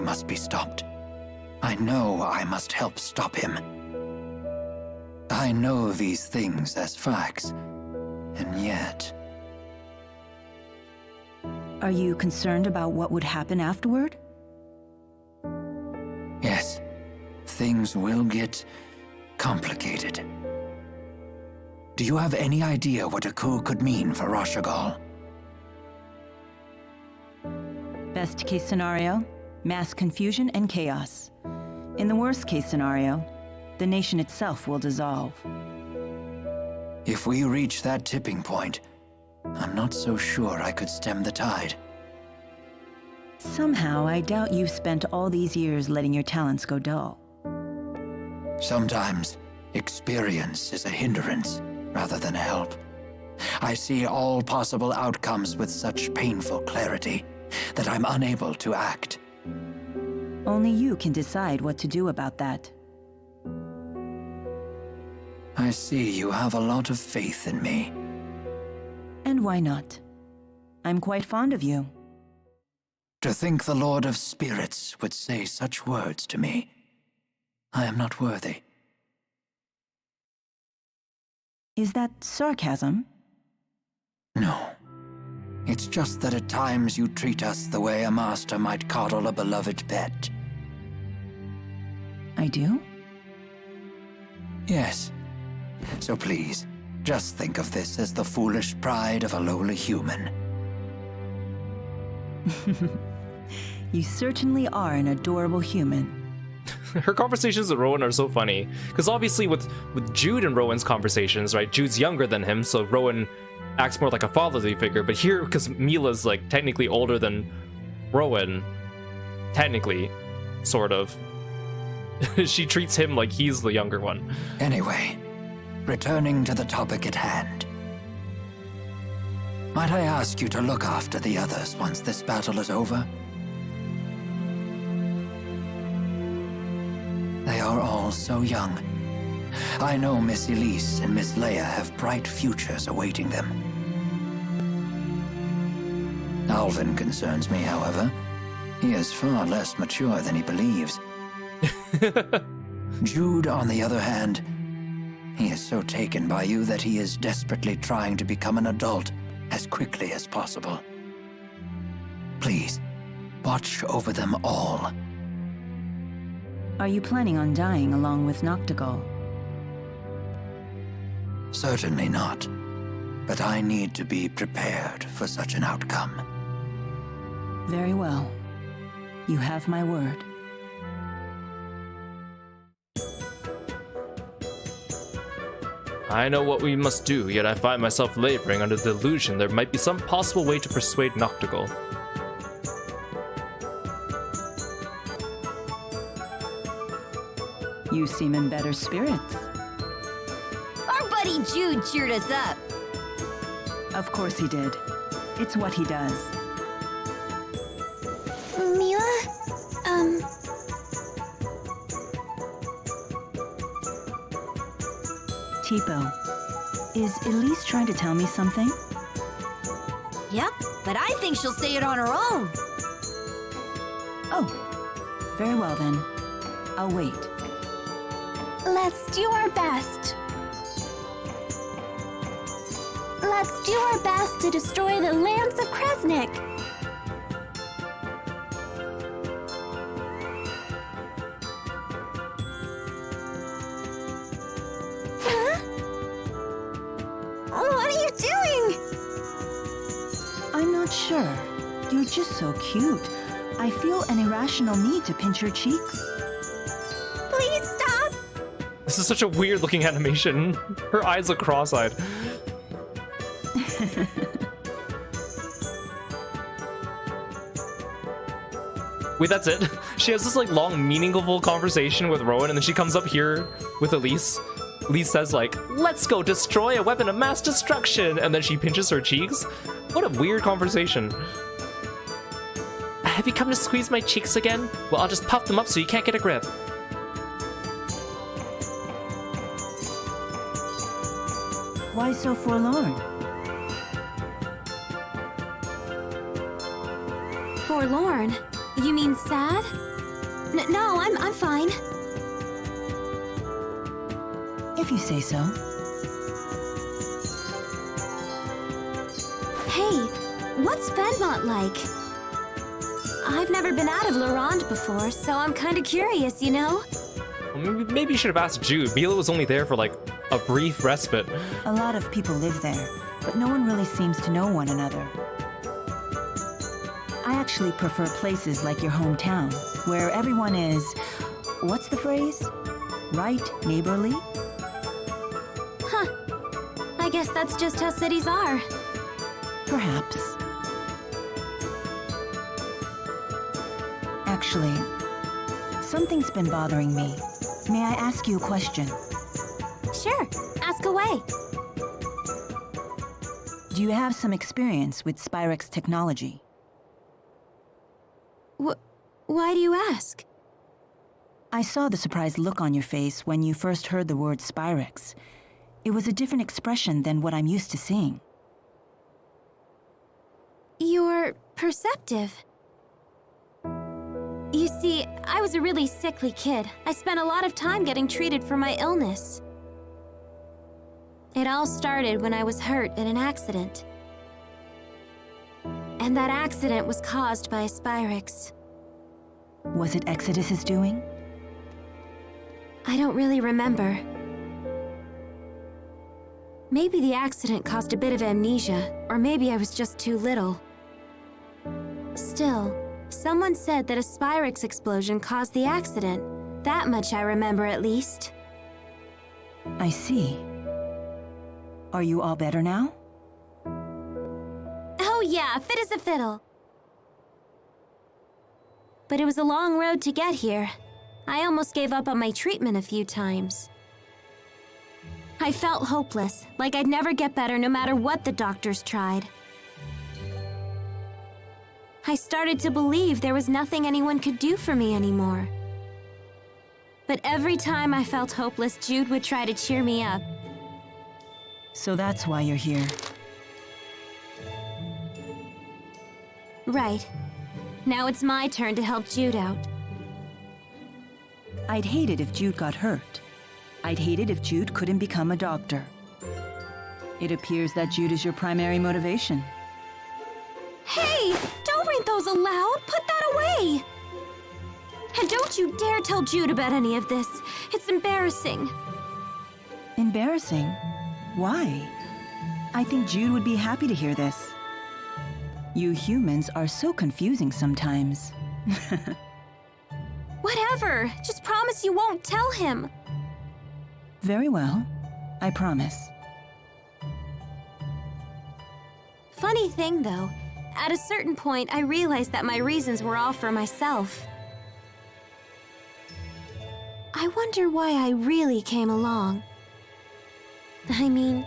Speaker 6: must be stopped. I know I must help stop him. I know these things as facts, and yet...
Speaker 7: Are you concerned about what would happen afterward?
Speaker 6: Yes, things will get complicated. Do you have any idea what a coup could mean for Rashagal?
Speaker 7: Best case scenario, mass confusion and chaos. In the worst case scenario, the nation itself will dissolve.
Speaker 6: If we reach that tipping point, I'm not so sure I could stem the tide.
Speaker 7: Somehow, I doubt you've spent all these years letting your talents go dull.
Speaker 6: Sometimes, experience is a hindrance rather than a help. I see all possible outcomes with such painful clarity that I'm unable to act.
Speaker 7: Only you can decide what to do about that.
Speaker 6: I see you have a lot of faith in me.
Speaker 7: And why not? I'm quite fond of you.
Speaker 6: To think the Lord of Spirits would say such words to me. I am not worthy.
Speaker 7: Is that sarcasm?
Speaker 6: No. It's just that at times you treat us the way a master might coddle a beloved pet.
Speaker 7: I do?
Speaker 6: Yes. So please, just think of this as the foolish pride of a lowly human.
Speaker 7: You certainly are an adorable human.
Speaker 5: Her conversations with Rowan are so funny. Because obviously with Jude and Rowan's conversations, right? Jude's younger than him, so Rowan acts more like a fatherly figure. But here, because Milla's like technically older than Rowan, technically, sort of, she treats him like he's the younger one.
Speaker 6: Anyway, returning to the topic at hand. Might I ask you to look after the others once this battle is over? They are all so young. I know Miss Elise and Miss Leia have bright futures awaiting them. Alvin concerns me, however. He is far less mature than he believes. Jude, on the other hand, he is so taken by you that he is desperately trying to become an adult as quickly as possible. Please, watch over them all.
Speaker 7: Are you planning on dying along with Noctigal?
Speaker 6: Certainly not. But I need to be prepared for such an outcome.
Speaker 7: Very well. You have my word.
Speaker 5: I know what we must do, yet I find myself laboring under the delusion there might be some possible way to persuade Noctigal.
Speaker 7: You seem in better spirits.
Speaker 18: Our buddy Jude cheered us up.
Speaker 7: Of course he did. It's what he does.
Speaker 3: Milla?
Speaker 7: Tipo, is Elise trying to tell me something?
Speaker 18: Yep, but I think she'll say it on her own.
Speaker 7: Oh, very well then. I'll wait.
Speaker 3: Let's do our best. Let's do our best to destroy the lands of Kresnik. Huh? What are you doing?
Speaker 7: I'm not sure. You're just so cute. I feel an irrational need to pinch your cheeks.
Speaker 3: Please stop.
Speaker 5: This is such a weird looking animation. Her eyes look cross-eyed. Wait, that's it? She has this like long, meaningful conversation with Rowan, and then she comes up here with Elise. Elise says like, "Let's go destroy a weapon of mass destruction," and then she pinches her cheeks. What a weird conversation. Have you come to squeeze my cheeks again? Well, I'll just puff them up so you can't get a grip.
Speaker 7: Why so forlorn?
Speaker 3: Forlorn? You mean sad? No, I'm fine.
Speaker 7: If you say so.
Speaker 3: Hey, what's Fenmont like? I've never been out of Laurent before, so I'm kind of curious, you know?
Speaker 5: Well, maybe you should have asked Jude. Milla was only there for like a brief respite.
Speaker 7: A lot of people live there, but no one really seems to know one another. I actually prefer places like your hometown, where everyone is, what's the phrase? Right, neighborly?
Speaker 3: Huh. I guess that's just how cities are.
Speaker 7: Perhaps. Actually, something's been bothering me. May I ask you a question?
Speaker 3: Sure, ask away.
Speaker 7: Do you have some experience with Spyrex technology?
Speaker 3: Why do you ask?
Speaker 7: I saw the surprised look on your face when you first heard the word Spyrex. It was a different expression than what I'm used to seeing.
Speaker 3: You're perceptive. You see, I was a really sickly kid. I spent a lot of time getting treated for my illness. It all started when I was hurt in an accident. And that accident was caused by a Spyrex.
Speaker 7: Was it Exodus's doing?
Speaker 3: I don't really remember. Maybe the accident caused a bit of amnesia, or maybe I was just too little. Still, someone said that a Spyrex explosion caused the accident. That much I remember, at least.
Speaker 7: I see. Are you all better now?
Speaker 3: Oh yeah, fit as a fiddle. But it was a long road to get here. I almost gave up on my treatment a few times. I felt hopeless, like I'd never get better no matter what the doctors tried. I started to believe there was nothing anyone could do for me anymore. But every time I felt hopeless, Jude would try to cheer me up.
Speaker 7: So that's why you're here.
Speaker 3: Right. Now it's my turn to help Jude out.
Speaker 7: I'd hate it if Jude got hurt. I'd hate it if Jude couldn't become a doctor. It appears that Jude is your primary motivation.
Speaker 3: Hey! Don't read those aloud! Put that away! And don't you dare tell Jude about any of this. It's embarrassing.
Speaker 7: Embarrassing? Why? I think Jude would be happy to hear this. You humans are so confusing sometimes.
Speaker 3: Whatever. Just promise you won't tell him.
Speaker 7: Very well. I promise.
Speaker 3: Funny thing, though. At a certain point, I realized that my reasons were all for myself. I wonder why I really came along. I mean,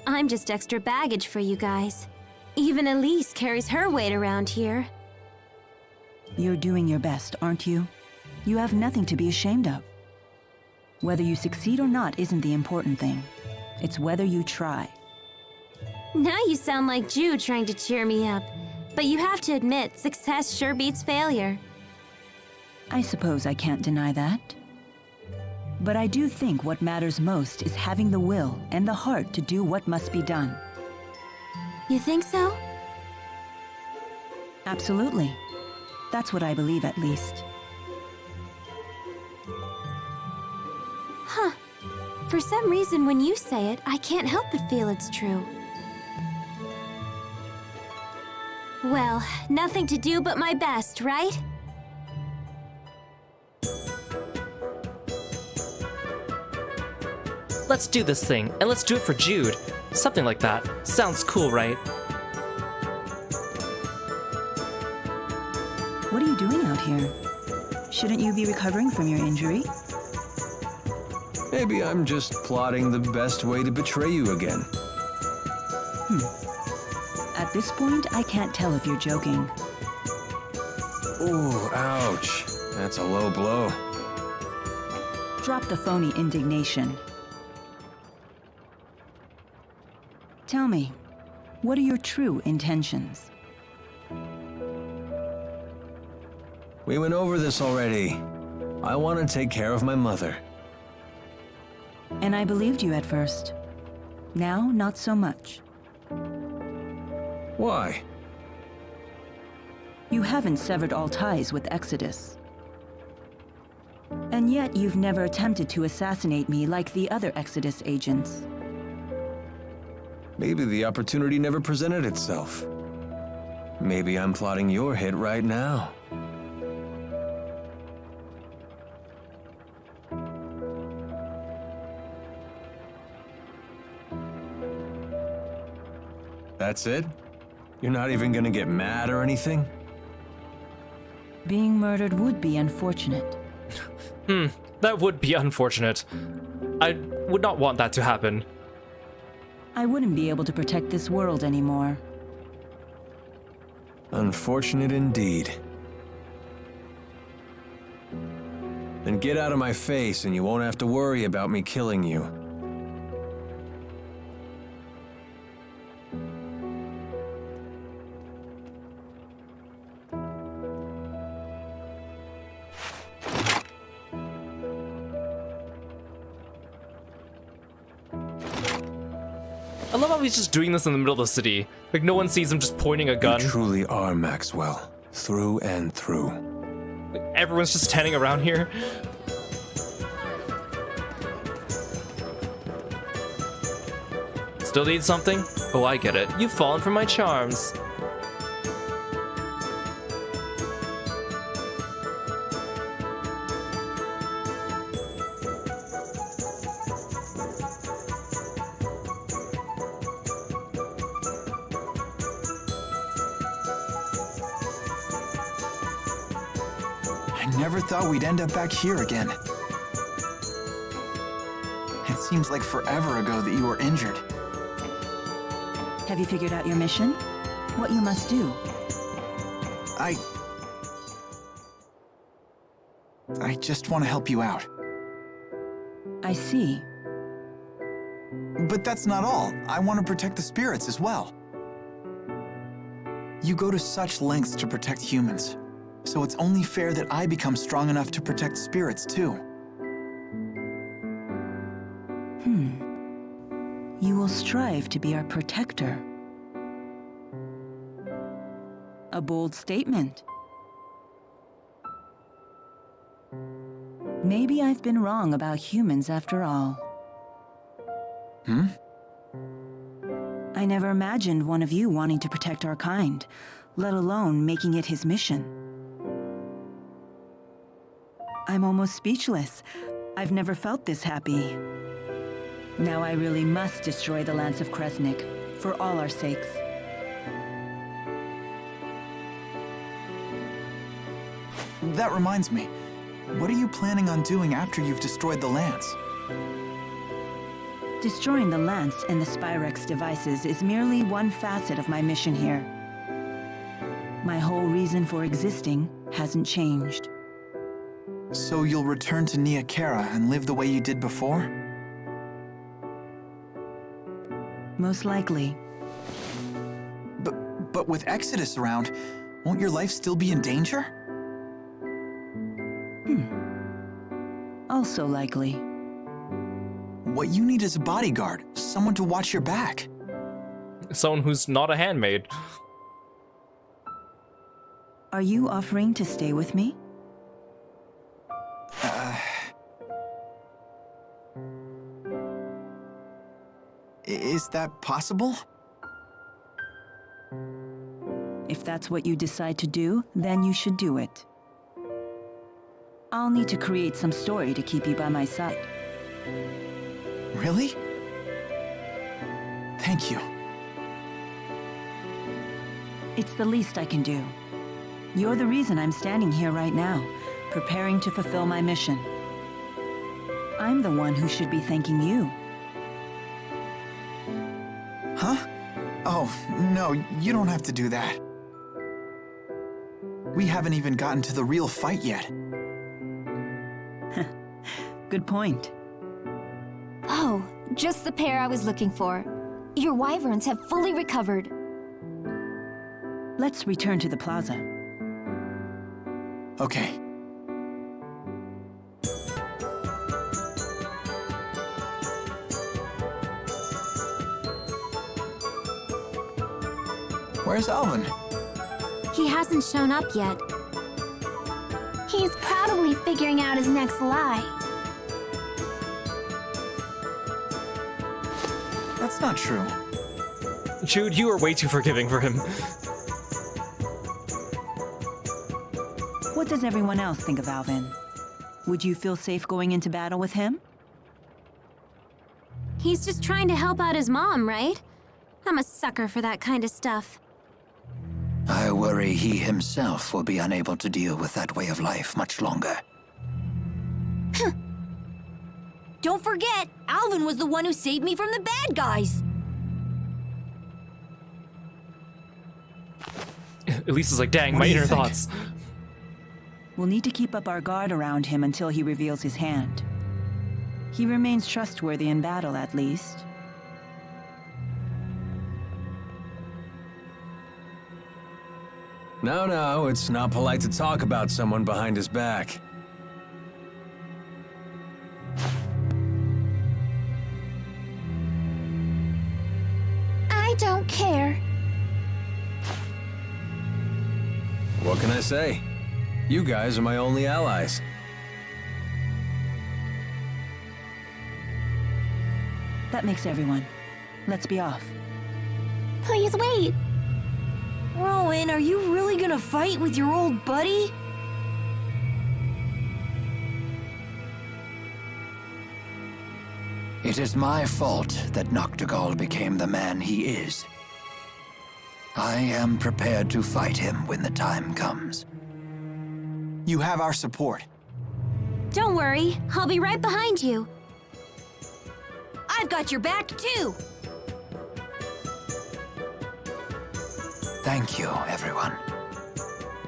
Speaker 3: I'm just extra baggage for you guys. Even Elise carries her weight around here.
Speaker 7: You're doing your best, aren't you? You have nothing to be ashamed of. Whether you succeed or not isn't the important thing. It's whether you try.
Speaker 3: Now you sound like Jude trying to cheer me up. But you have to admit, success sure beats failure.
Speaker 7: I suppose I can't deny that. But I do think what matters most is having the will and the heart to do what must be done.
Speaker 3: You think so?
Speaker 7: Absolutely. That's what I believe, at least.
Speaker 3: Huh. For some reason, when you say it, I can't help but feel it's true. Well, nothing to do but my best, right?
Speaker 5: Let's do this thing, and let's do it for Jude. Something like that. Sounds cool, right?
Speaker 7: What are you doing out here? Shouldn't you be recovering from your injury?
Speaker 2: Maybe I'm just plotting the best way to betray you again.
Speaker 7: At this point, I can't tell if you're joking.
Speaker 2: Ooh, ouch. That's a low blow.
Speaker 7: Drop the phony indignation. Tell me, what are your true intentions?
Speaker 2: We went over this already. I want to take care of my mother.
Speaker 7: And I believed you at first. Now, not so much.
Speaker 2: Why?
Speaker 7: You haven't severed all ties with Exodus. And yet you've never attempted to assassinate me like the other Exodus agents.
Speaker 2: Maybe the opportunity never presented itself. Maybe I'm plotting your hit right now. That's it? You're not even gonna get mad or anything?
Speaker 7: Being murdered would be unfortunate.
Speaker 5: That would be unfortunate. I would not want that to happen.
Speaker 7: I wouldn't be able to protect this world anymore.
Speaker 2: Unfortunate indeed. Then get out of my face and you won't have to worry about me killing you.
Speaker 5: I love how he's just doing this in the middle of the city. Like, no one sees him just pointing a gun.
Speaker 2: You truly are Maxwell, through and through.
Speaker 5: Like, everyone's just standing around here. Still need something? Oh, I get it. You've fallen for my charms.
Speaker 1: I never thought we'd end up back here again. It seems like forever ago that you were injured.
Speaker 7: Have you figured out your mission? What you must do?
Speaker 1: I just want to help you out.
Speaker 7: I see.
Speaker 1: But that's not all. I want to protect the spirits as well. You go to such lengths to protect humans, so it's only fair that I become strong enough to protect spirits too.
Speaker 7: You will strive to be our protector. A bold statement. Maybe I've been wrong about humans after all. I never imagined one of you wanting to protect our kind, let alone making it his mission. I'm almost speechless. I've never felt this happy. Now I really must destroy the Lance of Kresnik, for all our sakes.
Speaker 1: That reminds me. What are you planning on doing after you've destroyed the Lance?
Speaker 7: Destroying the Lance and the Spyrex devices is merely one facet of my mission here. My whole reason for existing hasn't changed.
Speaker 1: So you'll return to Nia Kara and live the way you did before?
Speaker 7: Most likely.
Speaker 1: But with Exodus around, won't your life still be in danger?
Speaker 7: Also likely.
Speaker 1: What you need is a bodyguard, someone to watch your back.
Speaker 5: Someone who's not a handmaid.
Speaker 7: Are you offering to stay with me?
Speaker 1: Is that possible?
Speaker 7: If that's what you decide to do, then you should do it. I'll need to create some story to keep you by my side.
Speaker 1: Really? Thank you.
Speaker 7: It's the least I can do. You're the reason I'm standing here right now, preparing to fulfill my mission. I'm the one who should be thanking you.
Speaker 1: Huh? Oh, no, you don't have to do that. We haven't even gotten to the real fight yet.
Speaker 7: Good point.
Speaker 3: Oh, just the pair I was looking for. Your wyverns have fully recovered.
Speaker 7: Let's return to the plaza.
Speaker 1: Okay. Where's Alvin?
Speaker 3: He hasn't shown up yet. He's probably figuring out his next lie.
Speaker 1: That's not true.
Speaker 5: Jude, you are way too forgiving for him.
Speaker 7: What does everyone else think of Alvin? Would you feel safe going into battle with him?
Speaker 3: He's just trying to help out his mom, right? I'm a sucker for that kind of stuff.
Speaker 6: I worry he himself will be unable to deal with that way of life much longer.
Speaker 18: Don't forget, Alvin was the one who saved me from the bad guys.
Speaker 5: Elisa's like, dang, my inner thoughts.
Speaker 7: We'll need to keep up our guard around him until he reveals his hand. He remains trustworthy in battle, at least.
Speaker 2: No, it's not polite to talk about someone behind his back.
Speaker 3: I don't care.
Speaker 2: What can I say? You guys are my only allies.
Speaker 7: That makes everyone. Let's be off.
Speaker 3: Please wait.
Speaker 18: Rowan, are you really gonna fight with your old buddy?
Speaker 6: It is my fault that Noctigal became the man he is. I am prepared to fight him when the time comes.
Speaker 1: You have our support.
Speaker 3: Don't worry, I'll be right behind you.
Speaker 18: I've got your back, too.
Speaker 6: Thank you, everyone.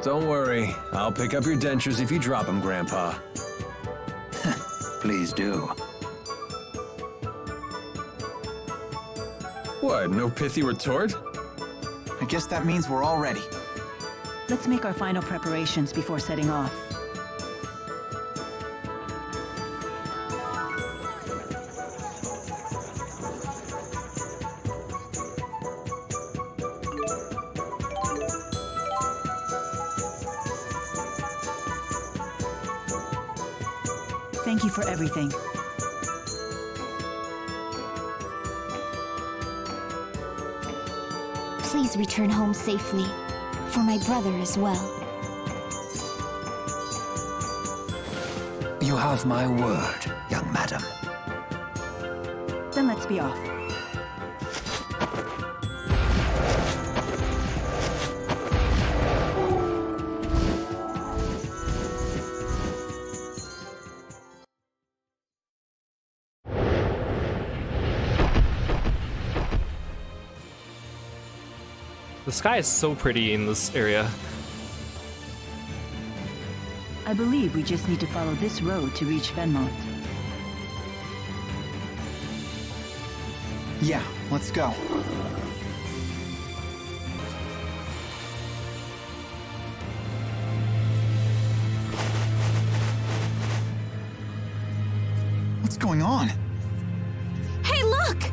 Speaker 2: Don't worry, I'll pick up your dentures if you drop them, Grandpa.
Speaker 6: Please do.
Speaker 2: What, no pithy retort?
Speaker 1: I guess that means we're all ready.
Speaker 7: Let's make our final preparations before setting off. Thank you for everything.
Speaker 3: Please return home safely. For my brother as well.
Speaker 6: You have my word, young madam.
Speaker 7: Then let's be off.
Speaker 5: The sky is so pretty in this area.
Speaker 7: I believe we just need to follow this road to reach Fenmont.
Speaker 1: Yeah, let's go. What's going on?
Speaker 3: Hey, look!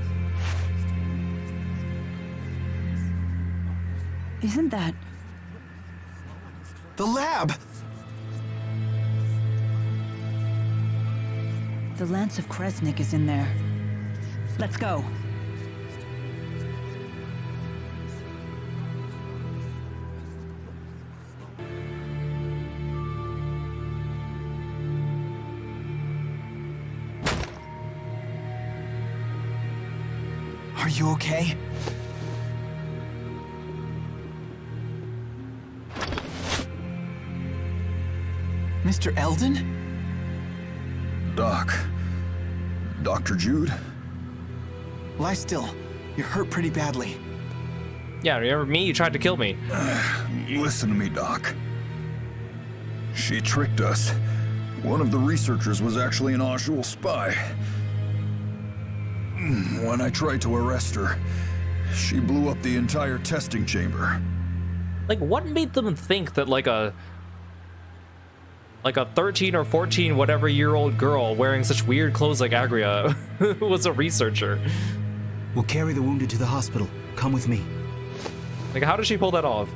Speaker 7: Isn't that...
Speaker 1: the lab!
Speaker 7: The Lance of Kresnik is in there. Let's go.
Speaker 1: Are you okay? Mr. Eldon?
Speaker 19: Doc. Dr. Jude?
Speaker 1: Lie still. You're hurt pretty badly.
Speaker 5: Yeah, remember me? You tried to kill me.
Speaker 19: Listen to me, Doc. She tricked us. One of the researchers was actually an Azul spy. When I tried to arrest her, she blew up the entire testing chamber.
Speaker 5: Like, what made them think that like a 13 or 14 whatever year old girl wearing such weird clothes like Agria was a researcher?
Speaker 20: We'll carry the wounded to the hospital. Come with me.
Speaker 5: Like, how did she pull that off?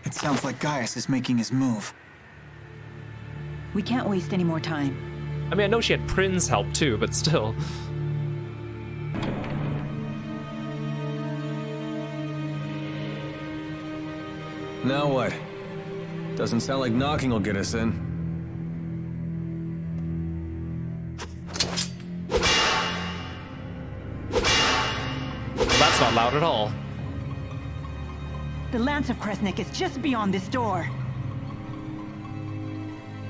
Speaker 1: It sounds like Gaius is making his move.
Speaker 7: We can't waste any more time.
Speaker 5: I mean, I know she had Prin's help too, but still.
Speaker 2: Now what? Doesn't sound like knocking will get us in.
Speaker 5: That's not loud at all.
Speaker 7: The Lance of Kresnik is just beyond this door.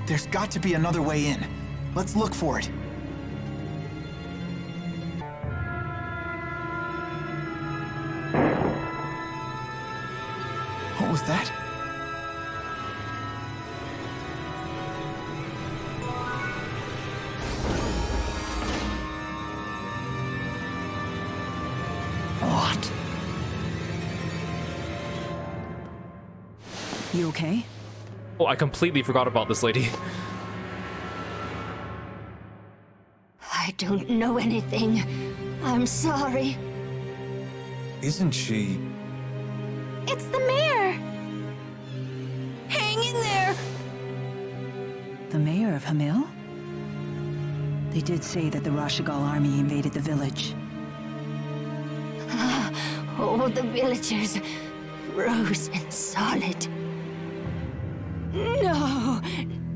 Speaker 1: There's got to be another way in. Let's look for it. What was that?
Speaker 6: What?
Speaker 7: You okay?
Speaker 5: Oh, I completely forgot about this lady.
Speaker 18: I don't know anything. I'm sorry.
Speaker 2: Isn't she?
Speaker 18: It's the mayor! Hang in there!
Speaker 7: The mayor of Hamil? They did say that the Rashigal army invaded the village.
Speaker 18: All the villagers frozen solid. No!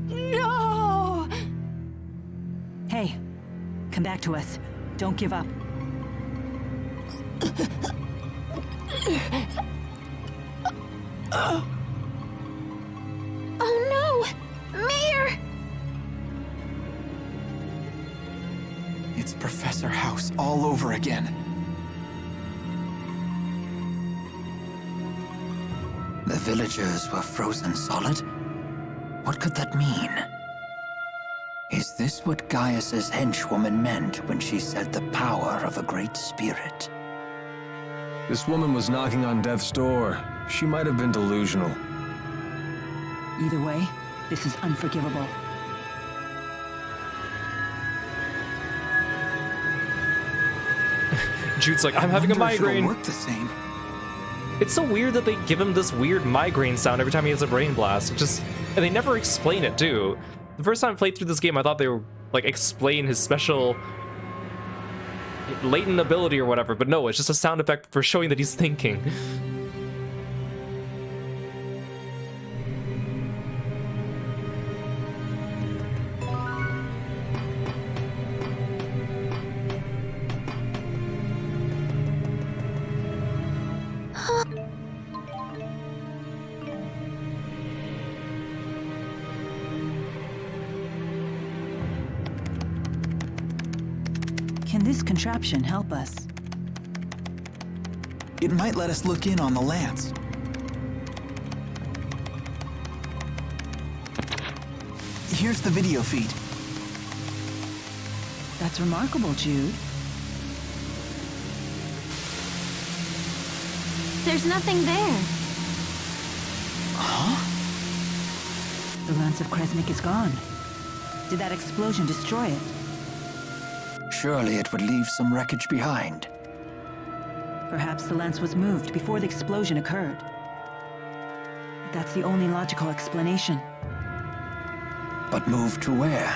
Speaker 18: No!
Speaker 7: Hey, come back to us. Don't give up.
Speaker 18: Oh no! Mayor!
Speaker 1: It's Professor House all over again.
Speaker 6: The villagers were frozen solid? What could that mean? Is this what Gaius's henchwoman meant when she said the power of a great spirit?
Speaker 2: This woman was knocking on death's door. She might have been delusional.
Speaker 7: Either way, this is unforgivable.
Speaker 5: Jude's like, I'm having a migraine.
Speaker 1: Work the same.
Speaker 5: It's so weird that they give him this weird migraine sound every time he has a brain blast. And they never explain it too. The first time I played through this game, I thought they were like explain his special latent ability or whatever, but no, it's just a sound effect for showing that he's thinking.
Speaker 7: Can this contraption help us?
Speaker 1: It might let us look in on the lance. Here's the video feed.
Speaker 7: That's remarkable, Jude.
Speaker 3: There's nothing there.
Speaker 1: Huh?
Speaker 7: The Lance of Kresnik is gone. Did that explosion destroy it?
Speaker 6: Surely it would leave some wreckage behind.
Speaker 7: Perhaps the lance was moved before the explosion occurred. That's the only logical explanation.
Speaker 6: But moved to where?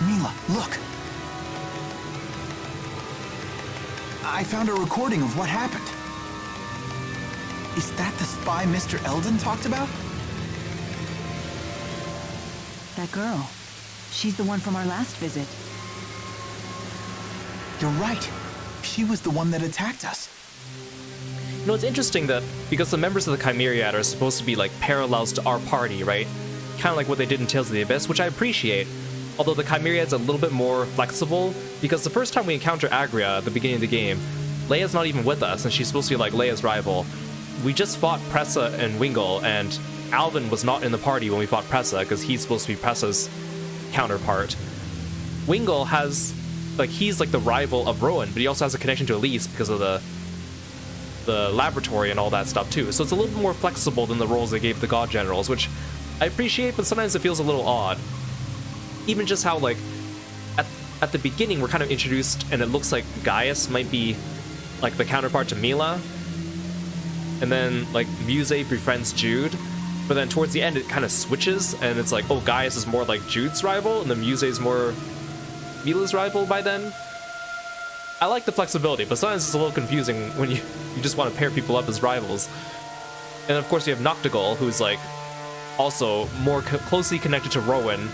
Speaker 1: Milla, look. I found a recording of what happened. Is that the spy Mr. Eldon talked about?
Speaker 7: That girl. She's the one from our last visit.
Speaker 1: You're right. She was the one that attacked us.
Speaker 5: You know, it's interesting that because the members of the Chimeriad are supposed to be like parallels to our party, right? Kind of like what they did in Tales of the Abyss, which I appreciate. Although the Chimeriad's a little bit more flexible, because the first time we encounter Agria at the beginning of the game, Leia's not even with us, and she's supposed to be like Leia's rival. We just fought Pressa and Wingle, and Alvin was not in the party when we fought Pressa, because he's supposed to be Pressa's counterpart. Wingle has, like, he's like the rival of Rowan, but he also has a connection to Elise because of the laboratory and all that stuff too. So it's a little bit more flexible than the roles they gave the God Generals, which I appreciate, but sometimes it feels a little odd. Even just how, like, at the beginning, we're kind of introduced, and it looks like Gaius might be like the counterpart to Milla. And then like Muse befriends Jude, but then towards the end it kind of switches, and it's like, oh, Gaius is more like Jude's rival, and then Muse is more Milla's rival by then. I like the flexibility, but sometimes it's a little confusing when you just want to pair people up as rivals. And of course you have Noctigal, who's like also more closely connected to Rowan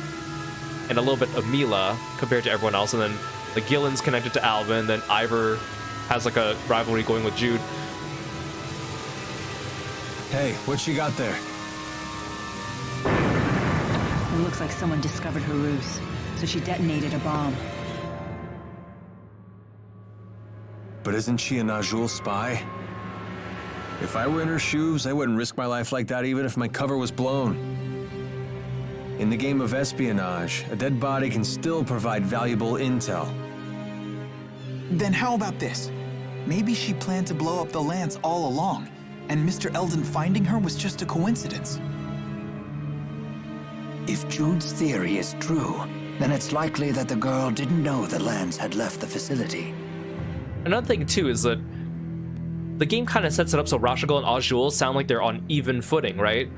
Speaker 5: and a little bit of Milla compared to everyone else. And then the Gillen's connected to Alvin, then Ivor has like a rivalry going with Jude.
Speaker 2: Hey, what you got there?
Speaker 7: It looks like someone discovered her ruse, so she detonated a bomb.
Speaker 2: But isn't she a Najul spy? If I were in her shoes, I wouldn't risk my life like that even if my cover was blown. In the game of espionage, a dead body can still provide valuable intel.
Speaker 1: Then how about this? Maybe she planned to blow up the Lance all along, and Mr. Eldon finding her was just a coincidence.
Speaker 6: If Jude's theory is true, then it's likely that the girl didn't know the Lance had left the facility.
Speaker 5: Another thing too is that the game kind of sets it up so Rashigal and Azul sound like they're on even footing, right?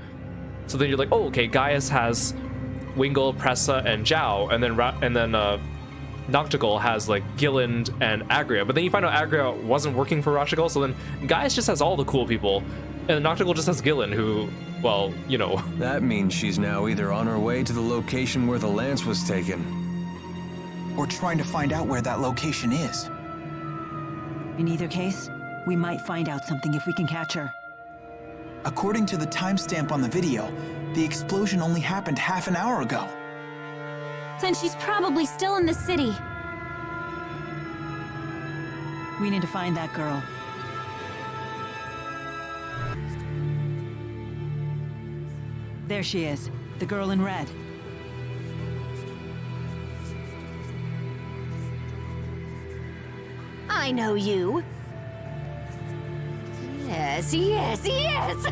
Speaker 5: So then you're like, oh, okay, Gaius has Wingle, Pressa, and Zhao, and then Noctigal has like Gilland and Agria, but then you find out Agria wasn't working for Rashigal, so then Gaius just has all the cool people, and Noctigal just has Gilland, who, well, you know.
Speaker 2: That means she's now either on her way to the location where the Lance was taken,
Speaker 1: or trying to find out where that location is.
Speaker 7: In either case, we might find out something if we can catch her.
Speaker 1: According to the timestamp on the video, the explosion only happened half an hour ago.
Speaker 3: Then she's probably still in the city.
Speaker 7: We need to find that girl. There she is, the girl in red.
Speaker 18: I know you. Yes, yes, yes!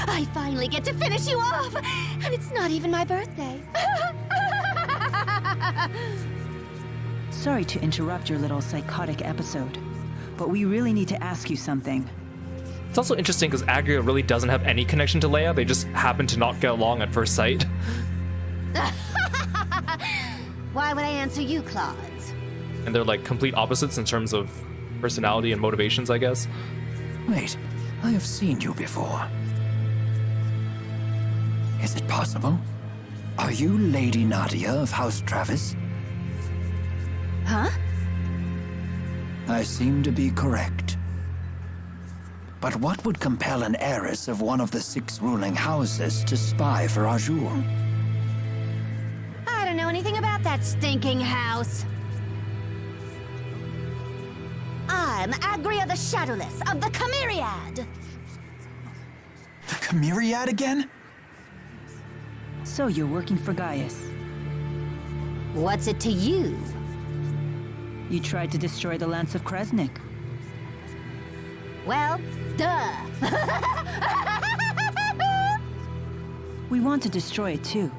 Speaker 18: I finally get to finish you off! And it's not even my birthday.
Speaker 7: Sorry to interrupt your little psychotic episode, but we really need to ask you something.
Speaker 5: It's also interesting because Agria really doesn't have any connection to Leia. They just happen to not get along at first sight.
Speaker 18: Why would I answer you, Claudes?
Speaker 5: And they're like complete opposites in terms of personality and motivations, I guess.
Speaker 6: Wait, I have seen you before. Is it possible? Are you Lady Nadia of House Travis?
Speaker 18: Huh?
Speaker 6: I seem to be correct. But what would compel an heiress of one of the 6 ruling houses to spy for Azul?
Speaker 18: I don't know anything about that stinking house. I'm Agria the Shadowless of the Chimeriad.
Speaker 1: The Chimeriad again?
Speaker 7: So you're working for Gaius.
Speaker 18: What's it to you?
Speaker 7: You tried to destroy the Lance of Kresnik.
Speaker 18: Well, duh.
Speaker 7: We want to destroy it too.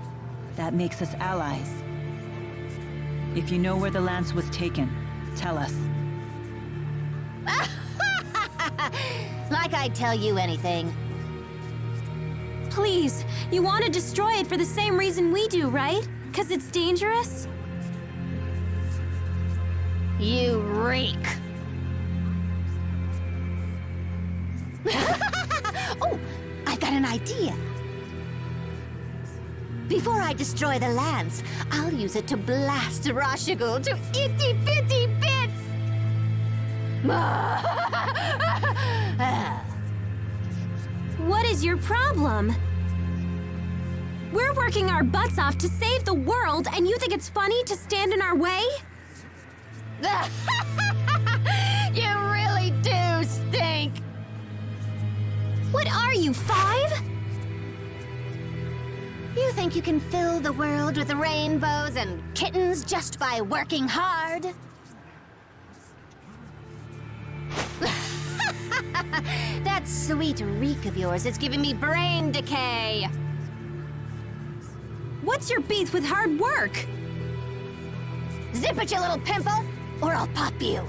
Speaker 7: That makes us allies. If you know where the Lance was taken, tell us.
Speaker 18: Like I'd tell you anything.
Speaker 3: Please, you want to destroy it for the same reason we do, right? 'Cause it's dangerous?
Speaker 18: You reek. Oh, I've got an idea. Before I destroy the Lance, I'll use it to blast Rashigal to itty-bitty bits!
Speaker 3: What is your problem? We're working our butts off to save the world, and you think it's funny to stand in our way?
Speaker 18: You really do stink!
Speaker 3: What are you, 5?
Speaker 18: You think you can fill the world with rainbows and kittens just by working hard? That sweet reek of yours is giving me brain decay.
Speaker 3: What's your beef with hard work?
Speaker 18: Zip it, you little pimple, or I'll pop you.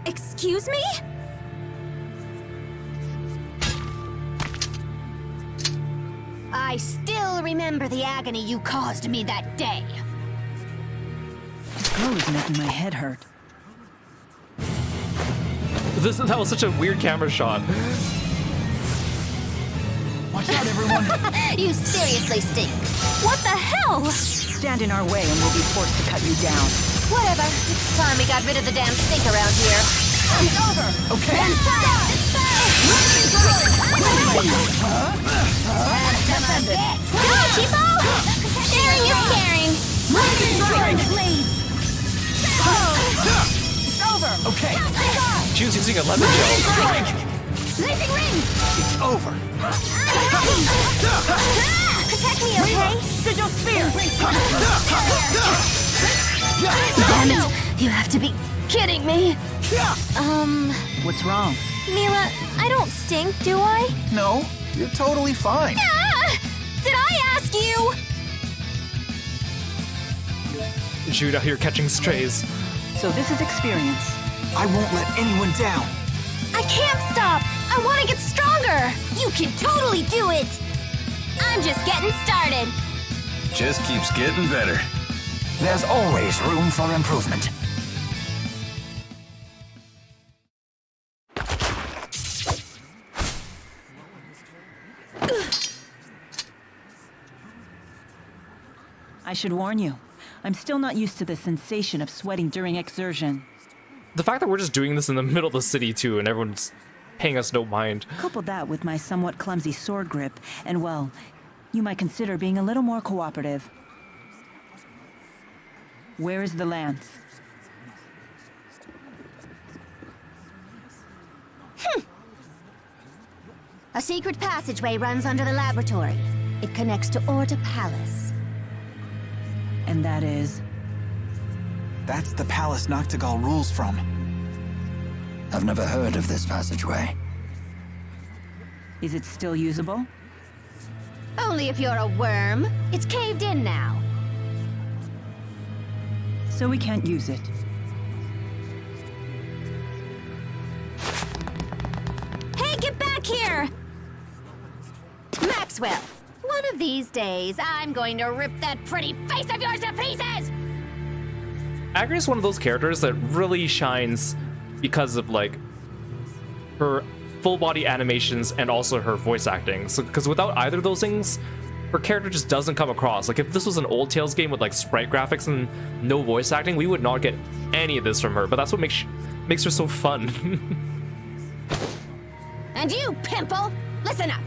Speaker 3: Excuse me?
Speaker 18: I still remember the agony you caused me that day.
Speaker 7: This glow is making my head hurt.
Speaker 5: That was such a weird camera shot.
Speaker 1: Watch out, everyone!
Speaker 18: You seriously stink.
Speaker 3: What the hell?
Speaker 7: Stand in our way and we'll be forced to cut you down.
Speaker 18: Whatever. It's time we got rid of the damn stink around here. It's over.
Speaker 1: Okay.
Speaker 18: And
Speaker 3: Go, Chipo! Sharing is caring.
Speaker 18: It's over.
Speaker 1: Okay.
Speaker 5: She was using a leather gel.
Speaker 18: Blazing ring.
Speaker 1: It's over.
Speaker 3: Protect me, okay?
Speaker 7: Sigil spear!
Speaker 18: Damn it. You have to be kidding me.
Speaker 7: What's wrong?
Speaker 3: Milla, I don't stink, do I?
Speaker 1: No, you're totally fine.
Speaker 3: Did I ask you?
Speaker 5: Jude out here catching strays.
Speaker 7: So this is experience.
Speaker 1: I won't let anyone down.
Speaker 3: I can't stop. I want to get stronger.
Speaker 18: You can totally do it.
Speaker 3: I'm just getting started.
Speaker 2: Just keeps getting better.
Speaker 6: There's always room for improvement.
Speaker 7: I should warn you. I'm still not used to the sensation of sweating during exertion.
Speaker 5: The fact that we're just doing this in the middle of the city too, and everyone's paying us no mind.
Speaker 7: Couple that with my somewhat clumsy sword grip, and well, you might consider being a little more cooperative. Where is the lance?
Speaker 18: A secret passageway runs under the laboratory. It connects to Orta Palace.
Speaker 7: And that is?
Speaker 1: That's the palace Noctigal rules from.
Speaker 6: I've never heard of this passageway.
Speaker 7: Is it still usable?
Speaker 18: Only if you're a worm. It's caved in now.
Speaker 7: So we can't use it.
Speaker 3: Hey, get back here!
Speaker 18: Maxwell, one of these days, I'm going to rip that pretty face of yours to pieces!
Speaker 5: Agri is one of those characters that really shines because of, like, her full body animations and also her voice acting. So, because without either of those things, her character just doesn't come across. Like, if this was an old Tales game with, like, sprite graphics and no voice acting, we would not get any of this from her. But that's what makes her so fun.
Speaker 18: And you, pimple, listen up.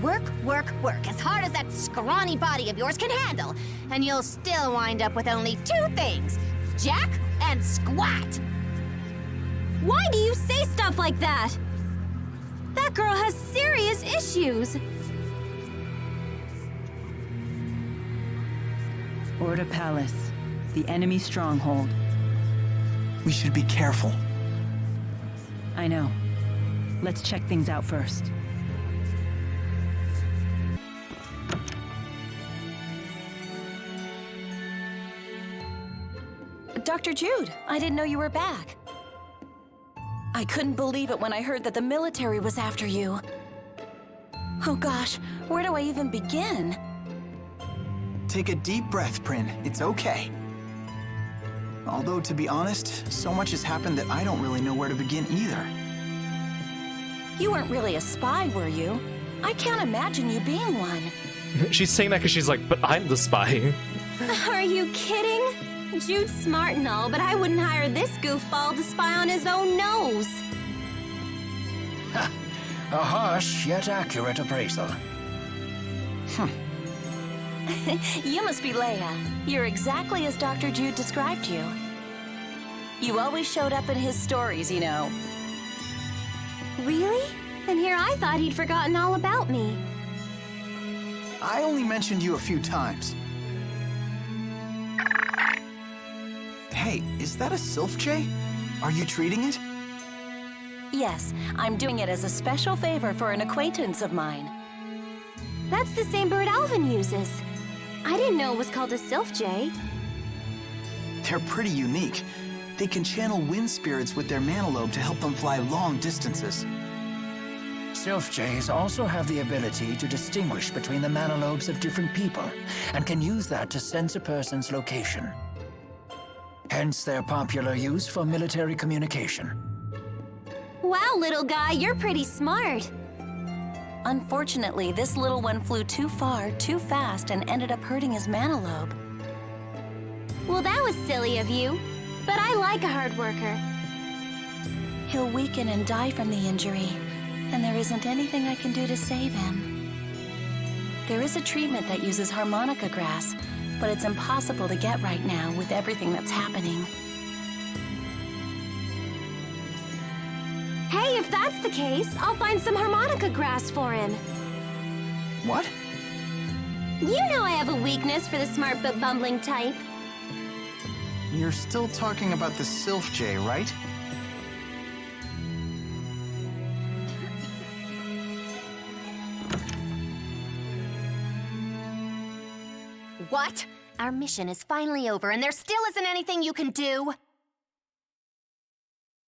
Speaker 18: Work, work, work as hard as that scrawny body of yours can handle, and you'll still wind up with only two things: Jack and Squat.
Speaker 3: Why do you say stuff like that? That girl has serious issues.
Speaker 7: Orta Palace, the enemy stronghold.
Speaker 1: We should be careful.
Speaker 7: I know. Let's check things out first.
Speaker 16: Dr. Jude, I didn't know you were back. I couldn't believe it when I heard that the military was after you. Oh gosh, where do I even begin?
Speaker 1: Take a deep breath, Prin. It's okay. Although, to be honest, so much has happened that I don't really know where to begin either.
Speaker 16: You weren't really a spy, were you? I can't imagine you being one.
Speaker 5: She's saying that because she's like, but I'm the spy.
Speaker 3: Are you kidding? Jude's smart and all, but I wouldn't hire this goofball to spy on his own nose.
Speaker 6: A harsh yet accurate appraisal.
Speaker 16: You must be Leia. You're exactly as Dr. Jude described you. You always showed up in his stories, you know.
Speaker 3: Really? And here I thought he'd forgotten all about me.
Speaker 1: I only mentioned you a few times. Hey, is that a Sylph Jay? Are you treating it?
Speaker 16: Yes, I'm doing it as a special favor for an acquaintance of mine.
Speaker 3: That's the same bird Alvin uses. I didn't know it was called a Sylph Jay.
Speaker 1: They're pretty unique. They can channel wind spirits with their manalobe to help them fly long distances.
Speaker 6: Sylph Jays also have the ability to distinguish between the manalobes of different people, and can use that to sense a person's location. Hence their popular use for military communication.
Speaker 3: Wow, little guy, you're pretty smart.
Speaker 16: Unfortunately, this little one flew too far, too fast, and ended up hurting his manalobe.
Speaker 3: Well, that was silly of you, but I like a hard worker.
Speaker 16: He'll weaken and die from the injury, and there isn't anything I can do to save him. There is a treatment that uses harmonica grass, but it's impossible to get right now with everything that's happening.
Speaker 3: Hey, if that's the case, I'll find some harmonica grass for him.
Speaker 1: What?
Speaker 3: You know I have a weakness for the smart but bumbling type.
Speaker 1: You're still talking about the Sylph Jay, right?
Speaker 18: What? Our mission is finally over and there still isn't anything you can do?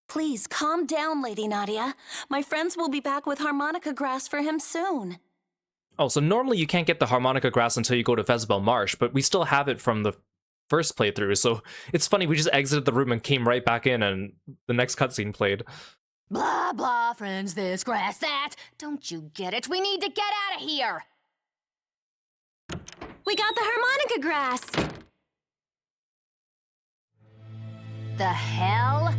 Speaker 16: Please, calm down, Lady Nadia. My friends will be back with harmonica grass for him soon.
Speaker 5: Oh, so normally you can't get the harmonica grass until you go to Fezabel Marsh, but we still have it from the first playthrough, so it's funny, we just exited the room and came right back in and the next cutscene played.
Speaker 18: Blah, blah, friends this, grass that. Don't you get it? We need to get out of here!
Speaker 3: We got the harmonica grass!
Speaker 18: The hell?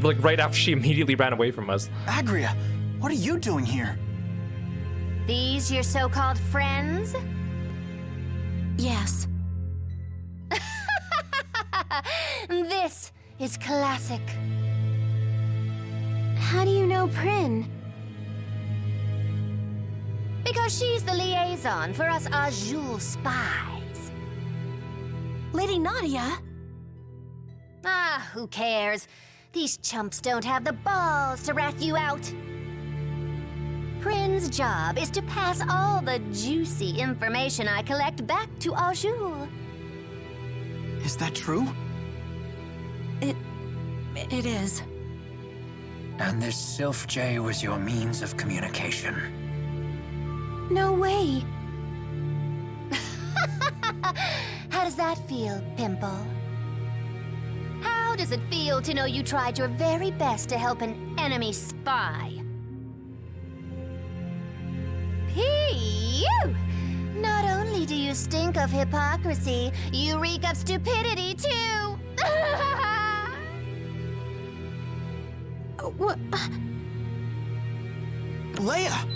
Speaker 5: Like, right after she immediately ran away from us.
Speaker 1: Agria, what are you doing here?
Speaker 18: These your so-called friends?
Speaker 16: Yes.
Speaker 18: This is classic.
Speaker 3: How do you know Prin?
Speaker 18: Because she's the liaison for us Azul spies.
Speaker 16: Lady Nadia?
Speaker 18: Ah, who cares? These chumps don't have the balls to rat you out. Prin's job is to pass all the juicy information I collect back to Azul.
Speaker 1: Is that true?
Speaker 16: It is.
Speaker 6: And this Sylph Jay was your means of communication?
Speaker 3: No way.
Speaker 18: How does that feel, Pimple? How does it feel to know you tried your very best to help an enemy spy? Phew! Not only do you stink of hypocrisy, you reek of stupidity, too!
Speaker 1: What? Leia!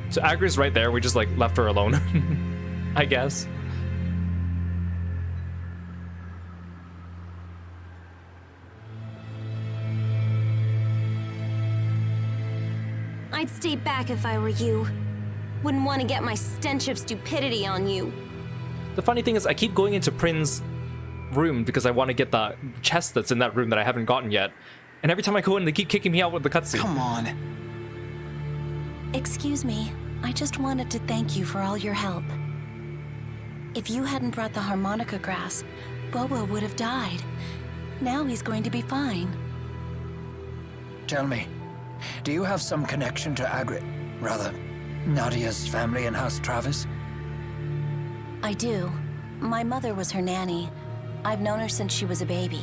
Speaker 5: So Agri's right there, we just like left her alone, I guess.
Speaker 3: I'd stay back if I were you. Wouldn't want to get my stench of stupidity on you.
Speaker 5: The funny thing is, I keep going into Prin's room because I want to get the chest that's in that room that I haven't gotten yet. And every time I go in, they keep kicking me out with the cutscene.
Speaker 1: Come on.
Speaker 16: Excuse me. I just wanted to thank you for all your help. If you hadn't brought the harmonica grass, Bobo would have died. Now he's going to be fine.
Speaker 6: Tell me, do you have some connection to Nadia's family in House Travis?
Speaker 16: I do. My mother was her nanny. I've known her since she was a baby.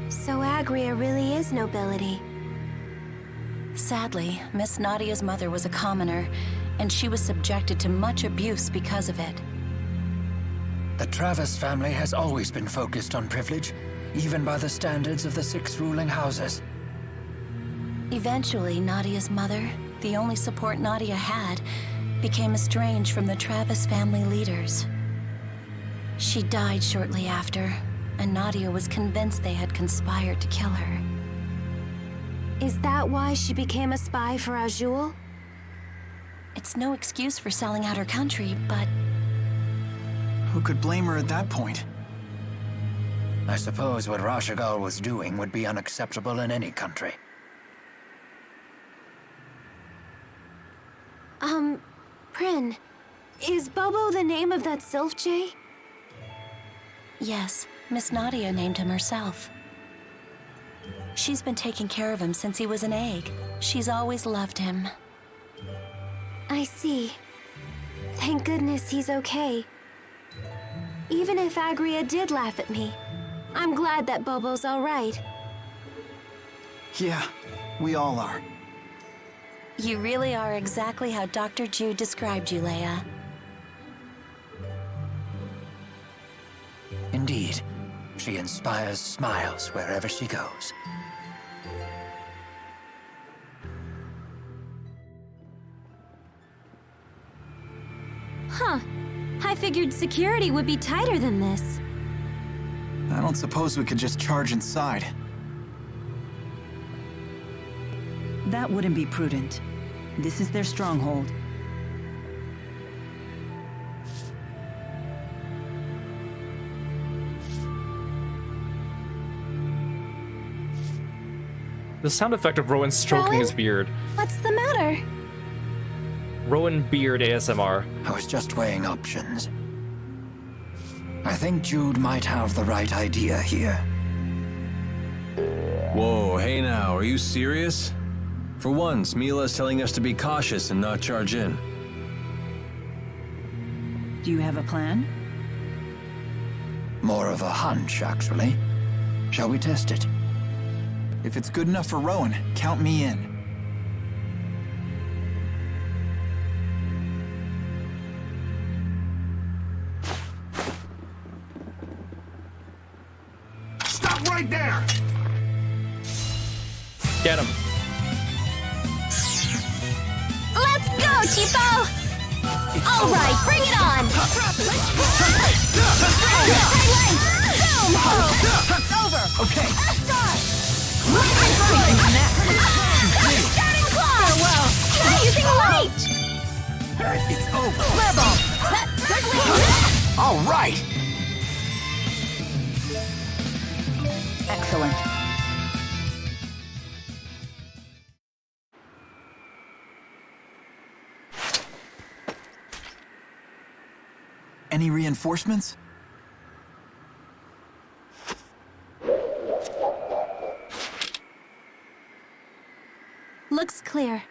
Speaker 3: So Agria really is nobility.
Speaker 16: Sadly, Miss Nadia's mother was a commoner, and she was subjected to much abuse because of it.
Speaker 6: The Travis family has always been focused on privilege, even by the standards of the 6 ruling houses.
Speaker 16: Eventually, Nadia's mother, the only support Nadia had, became estranged from the Travis family leaders. She died shortly after, and Nadia was convinced they had conspired to kill her.
Speaker 3: Is that why she became a spy for Azul?
Speaker 16: It's no excuse for selling out her country, but...
Speaker 1: Who could blame her at that point?
Speaker 6: I suppose what Rashigal was doing would be unacceptable in any country.
Speaker 3: Prin, is Bobo the name of that Sylph Jay?
Speaker 16: Yes, Miss Nadia named him herself. She's been taking care of him since he was an egg. She's always loved him.
Speaker 3: I see. Thank goodness he's okay. Even if Agria did laugh at me, I'm glad that Bobo's all right.
Speaker 1: Yeah, we all are.
Speaker 16: You really are exactly how Dr. Jude described you, Leia.
Speaker 6: Indeed, she inspires smiles wherever she goes.
Speaker 3: Huh. I figured security would be tighter than this.
Speaker 1: I don't suppose we could just charge inside.
Speaker 7: That wouldn't be prudent. This is their stronghold.
Speaker 5: The sound effect of Rowan stroking his beard.
Speaker 3: What's the matter?
Speaker 5: Rowan beard ASMR.
Speaker 6: I was just weighing options. I think Jude might have the right idea here.
Speaker 2: Whoa, hey now, are you serious? For once, Milla's telling us to be cautious and not charge in.
Speaker 7: Do you have a plan?
Speaker 6: More of a hunch, actually. Shall we test it?
Speaker 1: If it's good enough for Rowan, count me in.
Speaker 14: Stop right there!
Speaker 5: Get him.
Speaker 3: Let's go, Chipo! All right, bring it on! Boom! It's over! Okay. Starting claw! Farewell! Keep using light!
Speaker 1: It's over!
Speaker 3: Flare ball!
Speaker 1: All right!
Speaker 7: Excellent.
Speaker 1: Any reinforcements?
Speaker 3: Looks clear.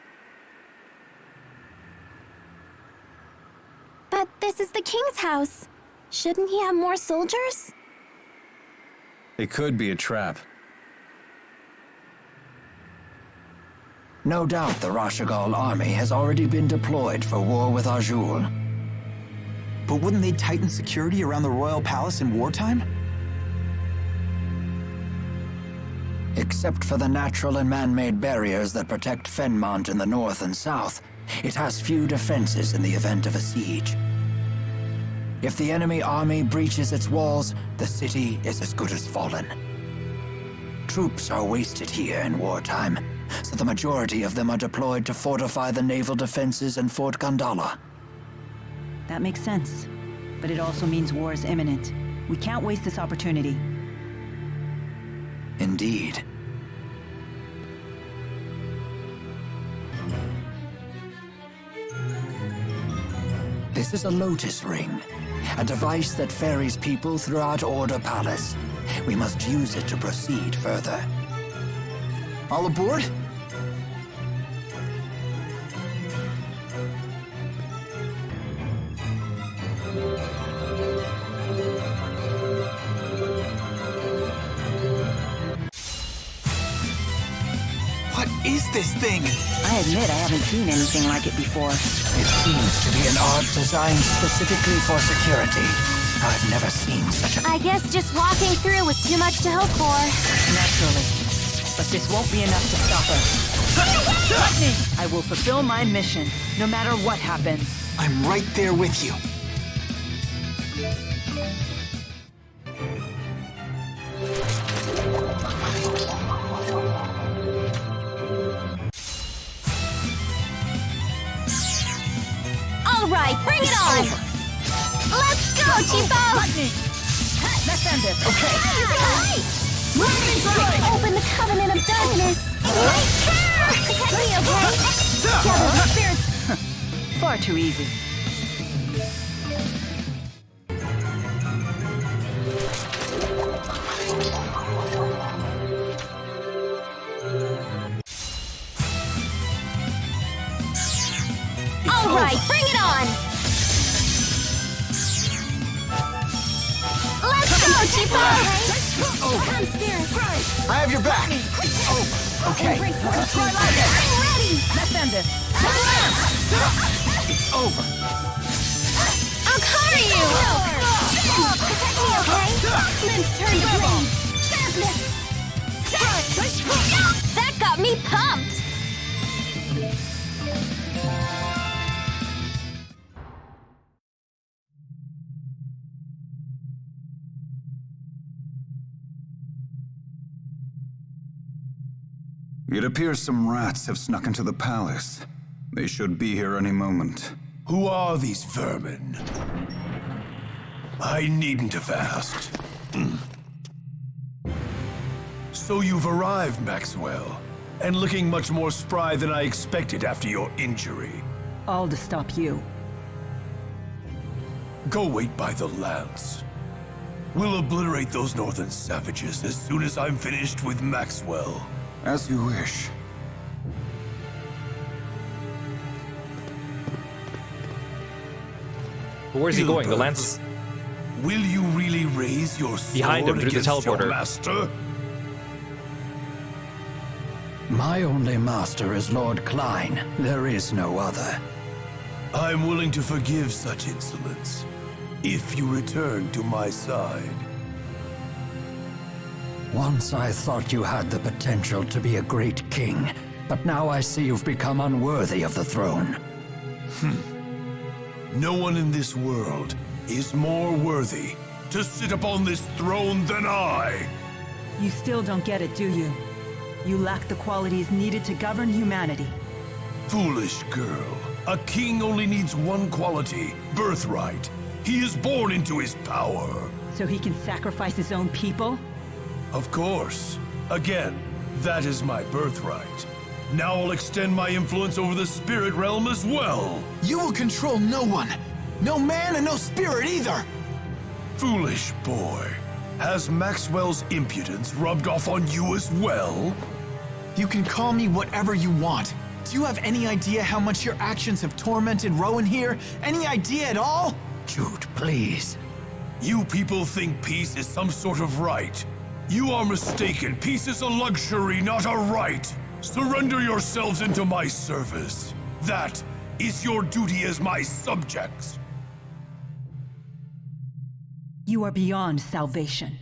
Speaker 3: But this is the king's house. Shouldn't he have more soldiers?
Speaker 2: It could be a trap.
Speaker 6: No doubt the Rashigal army has already been deployed for war with Azul.
Speaker 1: But wouldn't they tighten security around the royal palace in wartime?
Speaker 6: Except for the natural and man-made barriers that protect Fenmont in the north and south, it has few defenses in the event of a siege. If the enemy army breaches its walls, the city is as good as fallen. Troops are wasted here in wartime, so the majority of them are deployed to fortify the naval defenses in Fort Gandala.
Speaker 7: That makes sense. But it also means war is imminent. We can't waste this opportunity.
Speaker 6: Indeed. This is a lotus ring, a device that ferries people throughout Order Palace. We must use it to proceed further.
Speaker 1: All aboard? What is this thing?
Speaker 7: I admit I haven't seen anything like it before.
Speaker 6: It seems to be an art designed specifically for security. I've never seen such a...
Speaker 3: I guess just walking through was too much to hope for.
Speaker 7: Naturally. But this won't be enough to stop us. I will fulfill my mission, no matter what happens.
Speaker 1: I'm right there with you.
Speaker 3: All right, bring it on! Let's go, Chipo!
Speaker 7: Let's end this, okay?
Speaker 18: Protect me, okay? Gather the spirits.
Speaker 7: Far too easy.
Speaker 18: All right, bring it on! Let's go, Chipo! Come, Spirit!
Speaker 1: I have your back! Oh, okay.
Speaker 18: Try like it! I'm ready!
Speaker 7: Let's end this.
Speaker 1: It's over.
Speaker 18: I'll cover you! Protect me, okay? Limbs turn to blades. Sharpness! That got me pumped!
Speaker 15: It appears some rats have snuck into the palace. They should be here any moment.
Speaker 20: Who are these vermin? I needn't have asked. So you've arrived, Maxwell, and looking much more spry than I expected after your injury.
Speaker 7: All to stop you.
Speaker 20: Go wait by the lance. We'll obliterate those northern savages as soon as I'm finished with Maxwell.
Speaker 15: As you wish.
Speaker 5: Where's he going? The lance.
Speaker 20: Will you really raise your sword
Speaker 5: behind him through the
Speaker 20: against your
Speaker 5: teleporter.
Speaker 20: master?
Speaker 6: My only master is Lord Klein. There is no other.
Speaker 20: I'm willing to forgive such insolence, if you return to my side.
Speaker 6: Once I thought you had the potential to be a great king, but now I see you've become unworthy of the throne.
Speaker 20: No one in this world is more worthy to sit upon this throne than I.
Speaker 7: You still don't get it, do you? You lack the qualities needed to govern humanity.
Speaker 20: Foolish girl. A king only needs one quality, birthright. He is born into his power.
Speaker 7: So he can sacrifice his own people?
Speaker 20: Of course. Again, that is my birthright. Now I'll extend my influence over the spirit realm as well.
Speaker 1: You will control no one. No man and no spirit either.
Speaker 20: Foolish boy. Has Maxwell's impudence rubbed off on you as well?
Speaker 1: You can call me whatever you want. Do you have any idea how much your actions have tormented Rowan here? Any idea at all?
Speaker 6: Jude, please.
Speaker 20: You people think peace is some sort of right. You are mistaken. Peace is a luxury, not a right. Surrender yourselves into my service. That is your duty as my subjects.
Speaker 7: You are beyond salvation.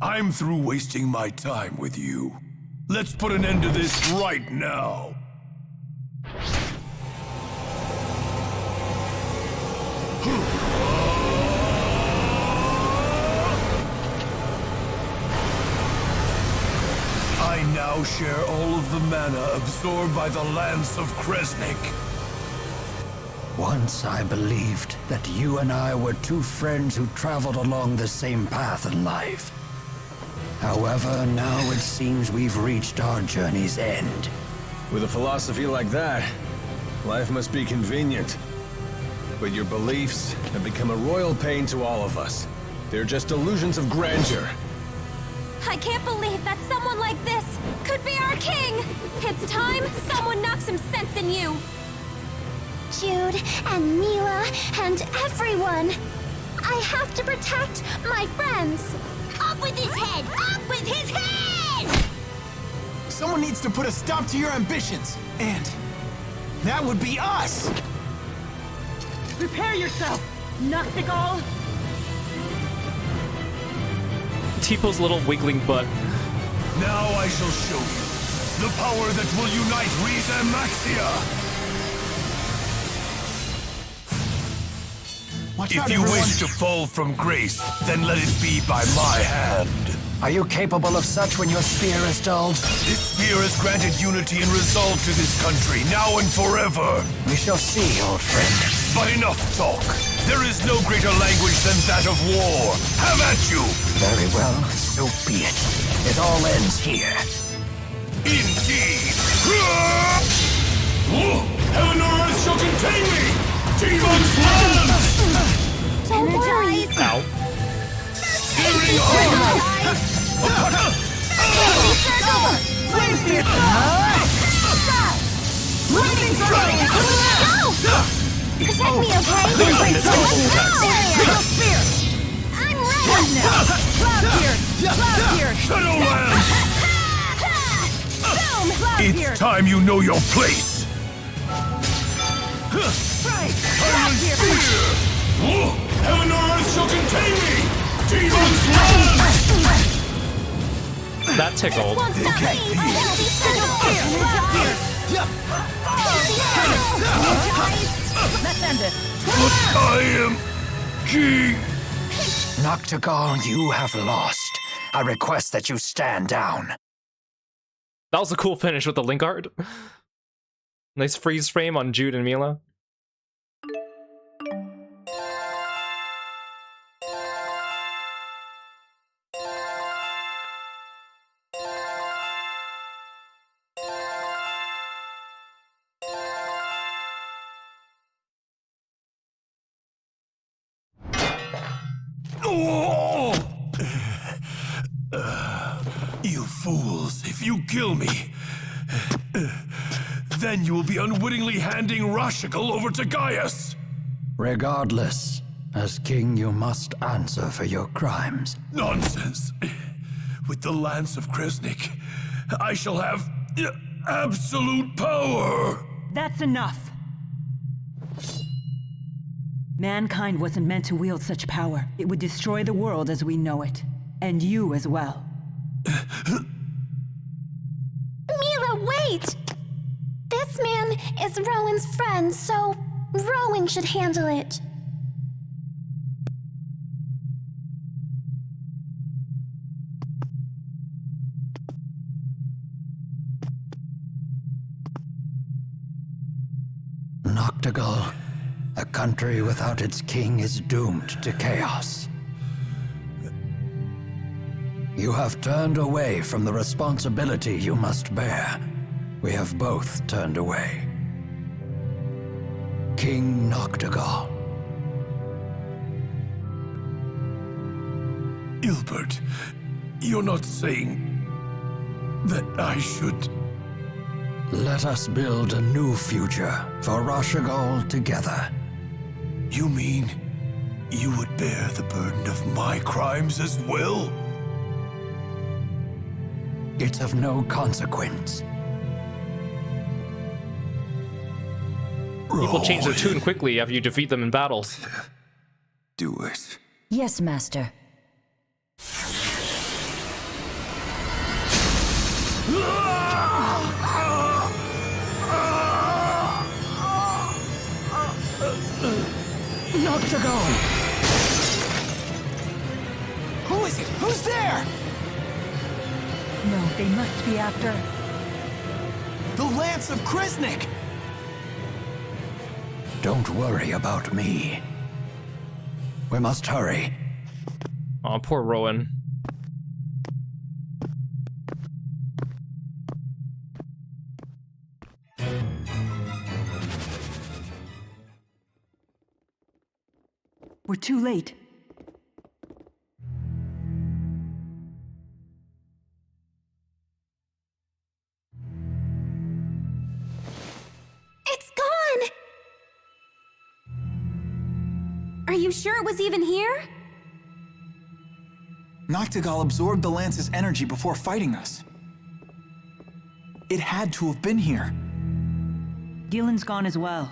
Speaker 20: I'm through wasting my time with you. Let's put an end to this right now. I now share all of the mana absorbed by the Lance of Kresnik.
Speaker 6: Once I believed that you and I were two friends who traveled along the same path in life. However, now it seems we've reached our journey's end.
Speaker 2: With a philosophy like that, life must be convenient. But your beliefs have become a royal pain to all of us. They're just illusions of grandeur.
Speaker 3: I can't believe that someone like this could be our king! It's time someone knocks some sense in you!
Speaker 18: Jude and Milla and everyone! I have to protect my friends! Up with his head! Up with his head!
Speaker 1: Someone needs to put a stop to your ambitions, and that would be us!
Speaker 7: Prepare yourself, Noctigal!
Speaker 5: Tipo's little wiggling butt.
Speaker 20: Now I shall show you the power that will unite Rize and Maxia! If you wish to fall from grace, then let it be by my hand.
Speaker 6: Are you capable of such when your spear is dulled?
Speaker 20: This spear has granted unity and resolve to this country, now and forever.
Speaker 6: We shall see, old friend.
Speaker 20: But enough talk. There is no greater language than that of war. Have at you!
Speaker 6: Very well, so be it. It all ends here.
Speaker 20: Indeed! Heaven or earth shall contain me! Demons land!
Speaker 3: Don't worry.
Speaker 5: Ow.
Speaker 20: Searing horror!
Speaker 18: Flame spear! Lightning strike!
Speaker 3: Protect me, okay?
Speaker 18: Crystal spear! I'm ready now! Cloud pierce! Cloud pierce!
Speaker 20: Shadowland!
Speaker 18: Boom! Cloud pierce!
Speaker 20: It's time you know your place!
Speaker 18: Strike! Cloud pierce!
Speaker 20: Heaven or earth shall contain me! Demons land!
Speaker 5: That tickled.
Speaker 7: Let's end it.
Speaker 20: But I am king!
Speaker 6: Noctigal, you have lost. I request that you stand down.
Speaker 5: That was a cool finish with the link art. Nice freeze frame on Jude and Milla.
Speaker 20: You fools, if you kill me, then you will be unwittingly handing Rashigal over to Gaius.
Speaker 6: Regardless, as king you must answer for your crimes.
Speaker 20: Nonsense. With the Lance of Kresnik, I shall have absolute power.
Speaker 7: That's enough. Mankind wasn't meant to wield such power. It would destroy the world as we know it. And you as well.
Speaker 3: Milla, wait! This man is Rowan's friend, so Rowan should handle it.
Speaker 6: Noctigal, a country without its king is doomed to chaos. You have turned away from the responsibility you must bear. We have both turned away. King Noctigal.
Speaker 20: Ilbert, you're not saying that I should...
Speaker 6: Let us build a new future for Rashigal together.
Speaker 20: You mean you would bear the burden of my crimes as well?
Speaker 6: It's of no consequence.
Speaker 5: People change their tune quickly after you defeat them in battle.
Speaker 15: Do it.
Speaker 8: Yes, Master.
Speaker 1: Noctigal! Who is it? Who's there?
Speaker 7: No, they must be after...
Speaker 1: The Lance of Kresnik!
Speaker 6: Don't worry about me. We must hurry.
Speaker 5: Aw, poor Rowan.
Speaker 7: We're too late.
Speaker 3: It's gone! Are you sure it was even here?
Speaker 1: Noctigal absorbed the Lance's energy before fighting us. It had to have been here.
Speaker 7: Gillen's gone as well.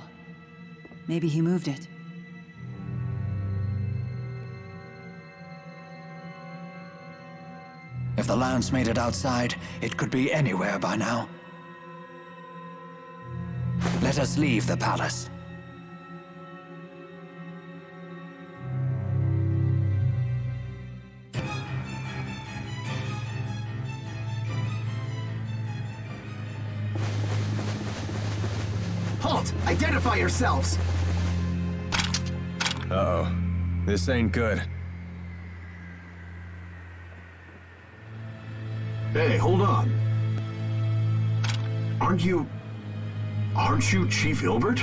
Speaker 7: Maybe he moved it.
Speaker 6: If the Lance made it outside, it could be anywhere by now. Let us leave the palace.
Speaker 17: Halt! Identify yourselves!
Speaker 2: Uh-oh. This ain't good.
Speaker 10: Hey, hold on. Aren't you Chief Hilbert?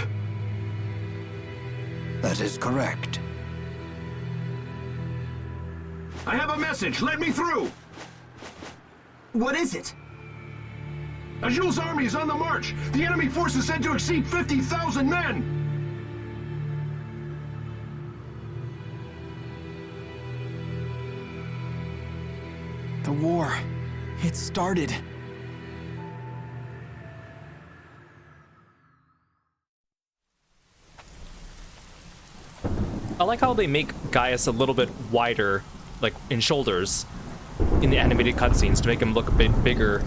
Speaker 6: That is correct.
Speaker 14: I have a message. Let me through.
Speaker 17: What is it?
Speaker 14: Azul's army is on the march. The enemy force is said to exceed 50,000 men.
Speaker 1: The war. It started.
Speaker 5: I like how they make Gaius a little bit wider, like in shoulders, in the animated cutscenes to make him look a bit bigger,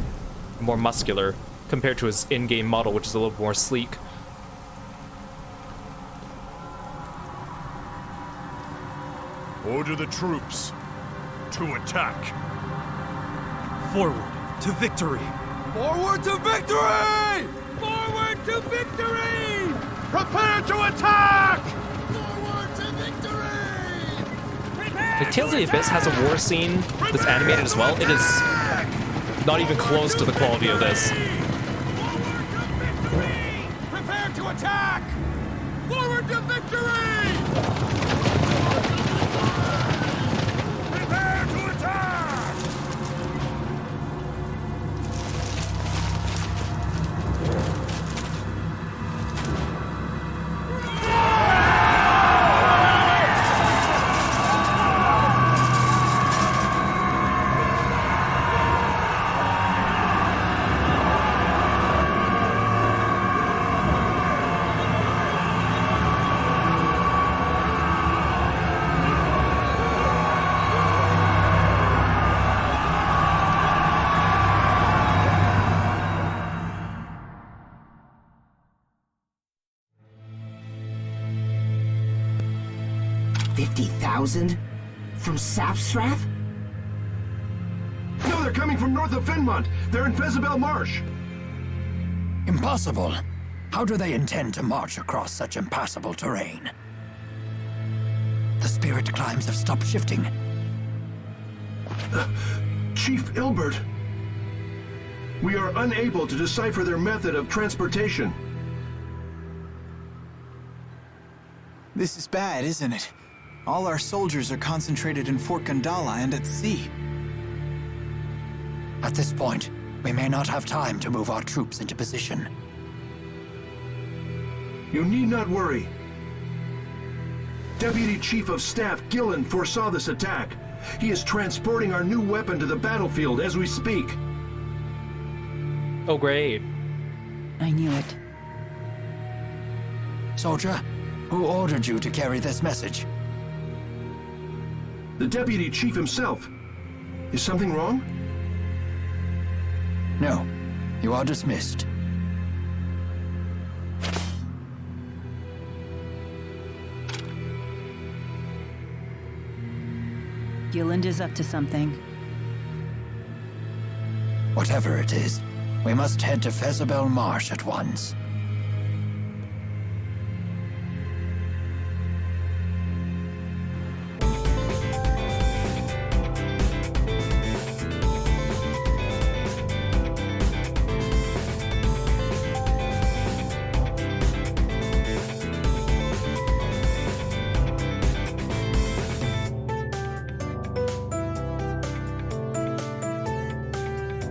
Speaker 5: more muscular, compared to his in-game model, which is a little more sleek.
Speaker 20: Order the troops to attack.
Speaker 21: Forward to victory!
Speaker 20: Forward to victory!
Speaker 21: Forward to victory!
Speaker 20: Prepare to attack!
Speaker 21: Forward to victory!
Speaker 5: Like, Tales of the Abyss has a war scene that's animated as well. It is not even close to the quality of this.
Speaker 20: Prepare to attack! Forward to victory! Prepare to attack!
Speaker 17: From Sapstrath?
Speaker 14: No, they're coming from north of Fenmont. They're in Fezabel Marsh.
Speaker 6: Impossible. How do they intend to march across such impassable terrain? The spirit climbs have stopped shifting.
Speaker 14: Chief Hilbert. We are unable to decipher their method of transportation.
Speaker 1: This is bad, isn't it? All our soldiers are concentrated in Fort Gandala and at sea.
Speaker 6: At this point, we may not have time to move our troops into position.
Speaker 14: You need not worry. Deputy Chief of Staff Gillen foresaw this attack. He is transporting our new weapon to the battlefield as we speak.
Speaker 5: Oh, great.
Speaker 7: I knew it.
Speaker 6: Soldier, who ordered you to carry this message?
Speaker 14: The Deputy Chief himself. Is something wrong?
Speaker 6: No. You are dismissed.
Speaker 7: Gilland is up to something.
Speaker 6: Whatever it is, we must head to Fezabel Marsh at once.